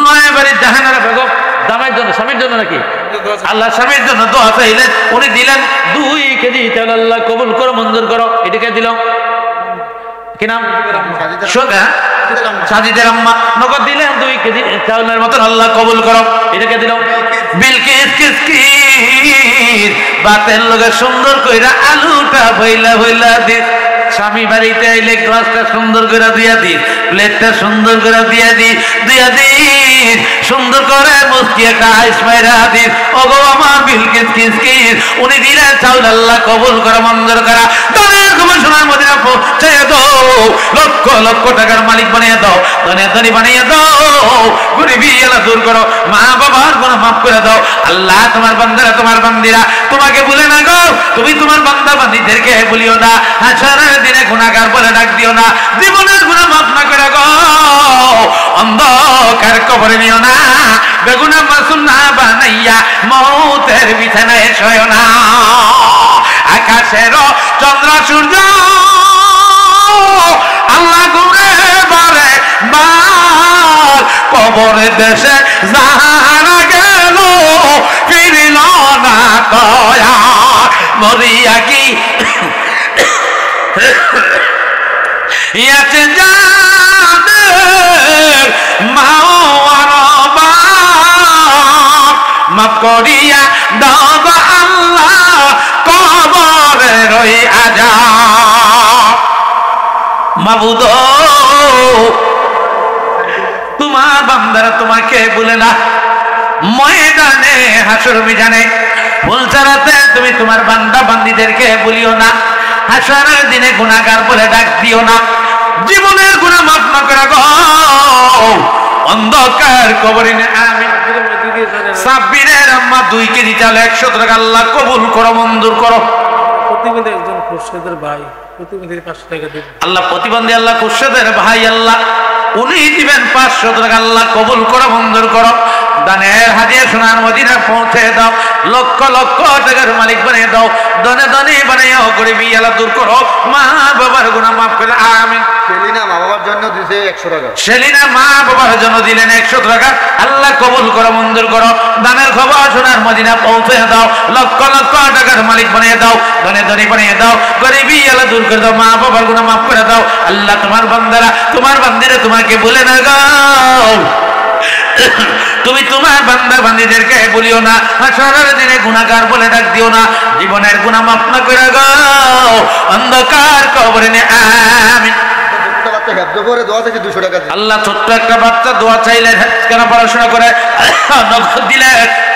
নয় বাড়ির জাহানারা বেগম দামের জন্য, স্বামীর জন্য নাকি? আল্লাহ স্বামীর জন্য দোয়া চাইলেন, উনি দিলেন 2 কেজি চাউল। আল্লাহ কবুল করো, মঞ্জুর করো। এটাকে দিল কি নাম? সাজিদের আম্মা নগদ দিলেন 2 কেজি চাউলের মতন। আল্লাহ কবুল করো। এটাকে দিল বিলকিস কিসকিস বাতের লগে সুন্দর কইরা আলুটা ভইলা ভইলা দিস। স্বামী বাড়িতে আইলে গ্লাসটা সুন্দর করে দিয়া দিস, প্লেটটা সুন্দর করে দিয়া দিস, সুন্দর করে মুস্কি একটা আইস মাইরা দিস। ওগো আমার বিলকিস কিসকিস, উনি দিলেন চাউল। আল্লাহ কবুল করে, মঞ্জুর করা। দনের গবেষণার মদিনা পৌঁছাইয়া দাও, লক্ষ লক্ষ টাকার মালিক বানিয়ে দাও, ধনী ধনী বানিয়ে দাও, গরিবি এলা দূর করো, মা বাবার গুনাহ মাফ করে দাও। আল্লাহ তোমার বান্দারা, তোমার বান্দিরা তোমাকে ভুলে না গো, তুমি তোমার বান্দা বান্দিদেরকে ভুলিও না। হাসরের দিনে গুনাহগার বলে ডাক দিও না, জীবনের গুনাহ মাফ না করে গো অন্ধকার কবরে নিও না, বেগুনা মাসুম না বানাইয়া মৌতের বিছানায় শোয়ো না। আকাশের চন্দ্র সূর্য আল্লাহ ঘুরে বারে বার, কবরের দেশে যাহারা গেল ফিরিল না দয়া, মরিয়া কি ইয়াছে যাদের মাওয়ার বাপ, মাফ করিয়া দাও গো আল্লাহ কবরে রই আযাব। মাবুদ তোমার বান্দারা তোমাকে বলে না, ময়দানে হাসর মিজানে ফুলছাড়াতে তুমি তোমার বান্দা বান্দিদেরকে বলিও না, হাসরের দিনে গুনাহগার বলে ডাক দিও না, জীবনের গুনাহ মাফ না করে গো অন্ধকার কবরে নে। আমিন। সাব্বিরের আম্মা 2 কেজি চাল 100 টাকা। আল্লাহ কবুল করো, মঞ্জুর করো। প্রতিবন্ধী একজন খুরশেদের ভাই, প্রতিবন্ধীর 500 টাকা দিবেন। আল্লাহ প্রতিবন্ধী, আল্লাহ খুরশেদের ভাই, আল্লাহ উনি দিবেন 500 টাকা। আল্লাহ কবুল করো, মঞ্জুর করো। দানের হাদিয়া সোনার মদিনা পৌঁছে দাও, লক্ষ লক্ষ টাকার মালিক বানিয়ে দাও, দনে দনে বানিয়ে গরিবি আল্লাহ দূর করো, মা বাবার গুনাহ মাফ করে। আমিন। সেলিনা মা বাবার জন্য দিছে 100 টাকা। সেলিনা মা বাবার জন্য দিলেন 100 টাকা। আল্লাহ কবুল করো, মঞ্জুর করো। দানের খবর সোনার মদিনা পৌঁছে দাও, লক্ষ লক্ষ টাকার মালিক বানিয়ে দাও, দনে দনে বানিয়ে দাও, গরিবি আল্লাহ দূর করে দাও, মা বাবার গুনাহ মাফ করে দাও। আল্লাহ তোমার বান্দারা, তোমার বান্দিরা তোমাকে বলে না গো, তুমি তোমার বান্দা বান্দীদেরকে বলিও না, হাসরের দিনে গুনাহগার বলে ডাক দিও না, জীবনের গুনাহ মাফ না করে গো অন্ধকার কবরে নে। আমিন। আল্লাহ ছোট্ট একটা বাচ্চা দোয়া চাইলে কেন পড়াশোনা করে নগদ দিলে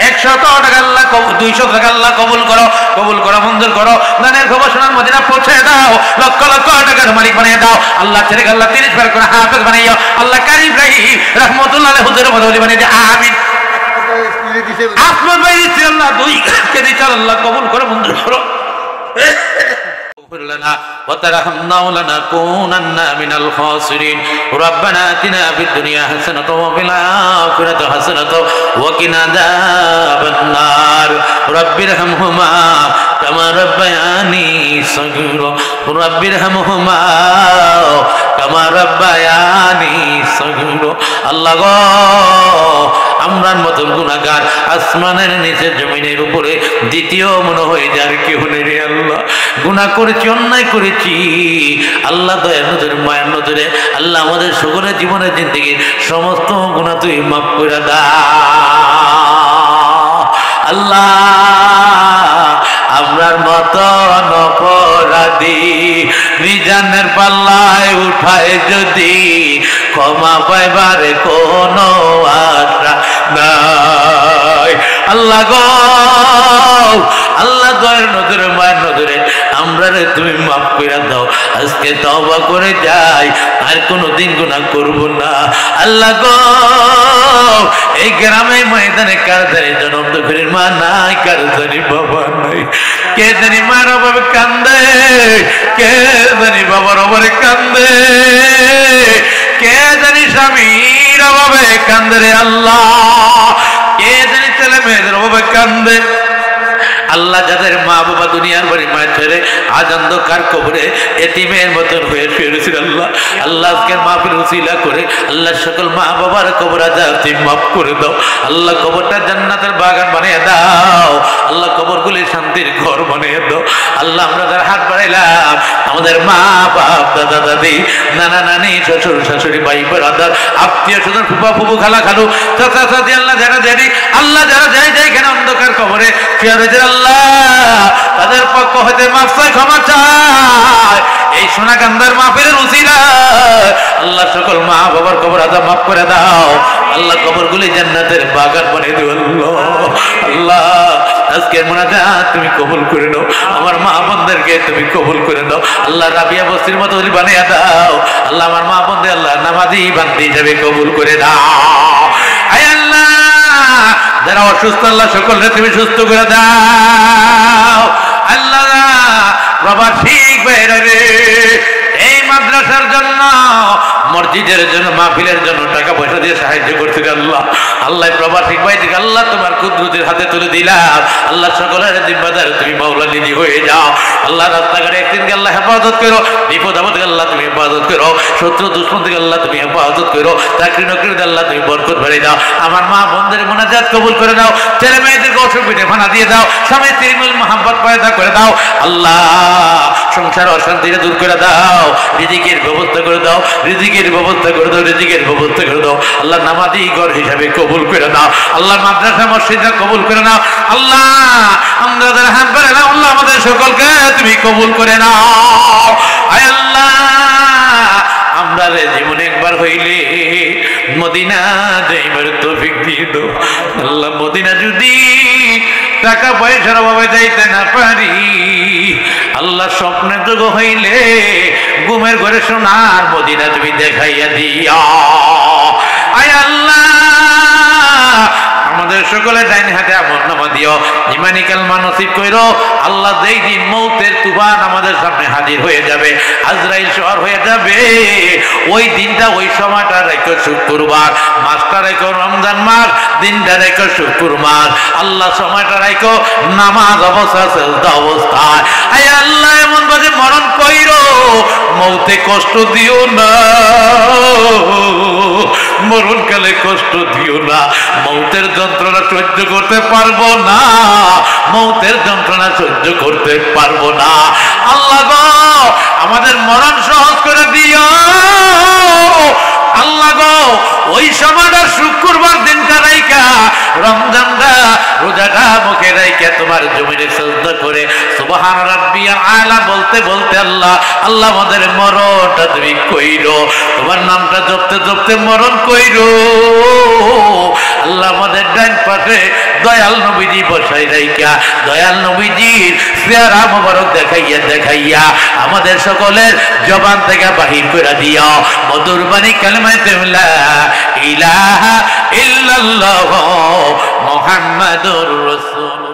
100 টাকা। আল্লাহ 200 টাকা। আল্লাহ কবুল করো, কবুল করো, মঞ্জুর করো। দানের খবর সোনার মদিনা পৌঁছে দাও, লক্ষ লক্ষ টাকার মালিক বানিয়ে দাও। আল্লাহ ছেড়ে আল্লাহ 30 বার করে হাফেজ বানিয়ে আল্লাহ কারি ইব্রাহিম রাহমাতুল্লাহ আলাইহি হুজুরের বদলি বানিয়ে দাও। আমিন। আপনার ভাই আল্লাহ 2 কেজি চাল। আল্লাহ কবুল করো, মঞ্জুর করো। اغفر لنا وترحمنا ولنكونن من الخاسرين ربنا آتنا في الدنيا حسنة وفي الآخرة حسنة وقنا عذاب النار رب ارحمهما كما ربياني صغيرا رب ارحمهما كما ربياني صغيرا الله গো আমরার মতন গুনাহগার আসমানের নিচে জমিনের উপরে দ্বিতীয় মনে হয় যার কেউ নেই রে আল্লাহ। গুনাহ করেছি, অন্যায় করেছি আল্লাহ, দয়ার নজরে মায়ের নজরে আল্লাহ আমাদের সকলের জীবনের জিন্দেগির সমস্ত গুনাহ তুই মাফ করে দাও আল্লাহ। আমরার মতন অপরাধী মিজানের পাল্লায় উঠায় যদি ক্ষমা পাইবার কোনো আশা নাই আল্লাহ গো, আল্লাহ দয়ের নজরে মায়ের নজরে আমরা রে তুমি মাফ করে দাও। আজকে তওবা করে যাই, আর কোনোদিন গুনাহ করব না আল্লাহ গো। এই গ্রামে ময়দানে কার জানি জনম দুঃখের মা নাই, কার জানি বাবা নাই, কে জানি মার অভাবে কান্দে, কে জানি বাবার অভাবে কান্দে, কে জানি স্বামীর অভাবে কান্দে রে আল্লাহ, কে জানি ছেলে মেয়েদের অভাবে কান্দে আল্লাহ যাদের মা বাবা দুনিয়ার বাড়ি মায়ের ছেড়ে আজ অন্ধকার কবরে এতিমের মতন হয়ে শুয়ে রয়েছিল আল্লাহ, আল্লাহ আজকের মাহফিল উসিলা করে আল্লাহ সকল মা বাবার কবর আযাব তুমি মাফ করে দাও আল্লাহ, কবরটা জান্নাতের বাগান বানিয়ে দাও আল্লাহ, কবরগুলি শান্তির ঘর বানিয়ে দাও আল্লাহ। আমরা যারা হাত বাড়াইলাম আমাদের মা বাপ দাদা দাদি নানা নানি শ্বশুর শাশুড়ি ভাই ব্রাদার আত্মীয় স্বজন ফুফা ফুফু খালা খালু চাচা চাচি আল্লাহ যারা জানি আল্লাহ যারা যাই যাই এখানে অন্ধকার কবরে শুয়ে রয়েছে আল্লাহ, তাদের পক্ষ হতে মাফ চাই ক্ষমা চায় এই সোনাকান্দার মাহফিলের উসিলায় আল্লাহ সকল মা বাবার কবর আযাব মাফ করে দাও আল্লাহ, কবরগুলি জান্নাতের বাগান বানিয়ে দিও আল্লাহ। আল্লাহ আজকের মোনাজাত তুমি কবুল করে নাও, আমার মা বোনদেরকে তুমি কবুল করে দাও আল্লাহ, রাবিয়া বস্তির মতো বানিয়ে দাও আল্লাহ, আমার মা বোনদের আল্লাহ নামাজি বান্দি হিসেবে কবুল করে দাও। আয় আল্লাহ যারা অসুস্থ আল্লাহ সকলকে তুমি সুস্থ করে দাও আল্লাহ। বাবা ঠিক বাইরে এই মাদ্রাসার জন্য মসজিদের জন্য মাহফিলের জন্য টাকা পয়সা দিয়ে সাহায্য করতে আল্লাহ, আল্লাহ প্রবাসী ভাইটিকে আল্লাহ তোমার কুদরতের হাতে তুলে দিলাম আল্লাহ, সকলের জিম্মাদার তুমি মাওলা নিধি হয়ে যাও আল্লাহ। রাস্তাঘাটে একদিনকে আল্লাহ হেফাজত করো, বিপদ আপদকে আল্লাহ তুমি হেফাজত করো, শত্রু দুশ্মন থেকে আল্লাহ তুমি হেফাজত করো, চাকরি নকরিতে আল্লাহ তুমি বরকত বাড়িয়ে দাও, আমার মা বোনদের মোনাজাত কবুল করে দাও, ছেলে মেয়েদেরকে অসুখ পিঠে ফানা দিয়ে দাও, স্বামী স্ত্রীর মিল মোহাম্মত পয়দা করে দাও আল্লাহ, সংসার অশান্তিকে দূর করে দাও, রিজিকের ব্যবস্থা করে দাও, রিজিকের ব্যবস্থা করে দাও, রিজিকের ব্যবস্থা করে দাও আল্লাহ, নামাজি ঘর হিসাবে কবুল করে দাও আল্লাহ, মাদ্রাসা মসজিদে কবুল করে নাও আল্লাহ, আমরা যারা হাত বাড়াই না আল্লাহ আমাদের সকলকে তুমি কবুল করে নাও। আয় আল্লাহ আমরা জীবনে একবার হইলে মদিনা যাইবার তৌফিক দিয়ে দাও আল্লাহ, মদিনা যদি টাকা পয়সার অভাবে যাইতে না পারি আল্লাহ, স্বপ্নে যোগ হইলে ঘুমের ঘরে সোনার মদিনা তুমি দেখাইয়া দিও। আয় আল্লাহ আমাদের সকলে ডাইন হাতে আমল নামা দিও, ইমানি কালমা নসিব কইরো আল্লাহ, যেই দিন মৌতের তুফান আমাদের সামনে হাজির হয়ে যাবে, আজরাইল শহর হয়ে যাবে, ওই দিনটা ওই সময়টা রেখো শুক্রবার, মাসটা রেখো রমজান মাস, দিনটা রেখো শুক্রবার আল্লাহ, সময়টা রেখো নামাজ অবস্থা সেজদা অবস্থায়। আয় আল্লাহ এমন ভাবে মরণ কইরো মৌতে কষ্ট দিও না, মরণকালে কষ্ট দিও না, মৌতের যন্ত্রণা সহ্য করতে পারবো না, মৌতের যন্ত্রণা সহ্য করতে পারবো না আল্লাহ গো, আমাদের মরণ সহজ করে দিও আল্লাহ গো, ওই সময়টা শুক্রবার দিনটা রাইকা রমজানটা রোজাটা মুখে রাইকা তোমার জমিনে সিজদা করে সুবহান রাব্বিয়াল আলা বলতে বলতে আল্লাহ আল্লাহ আমাদের মরণটা তুমি কইরো, তোমার নামটা জপতে জপতে মরণ কইরো আল্লাহ, আমাদের ডান পাশে দয়াল নবীজি বসাই রাইকা দয়াল নবীজির চেহারা মোবারক দেখাইয়া দেখাইয়া আমাদের সকলের জবান থেকে বাহির করে দিও মধুর বাণী কালেমায়ে লা ইলাহা ইল্লাল্লাহ মুহাম্মাদুর রাসূলুল্লাহ।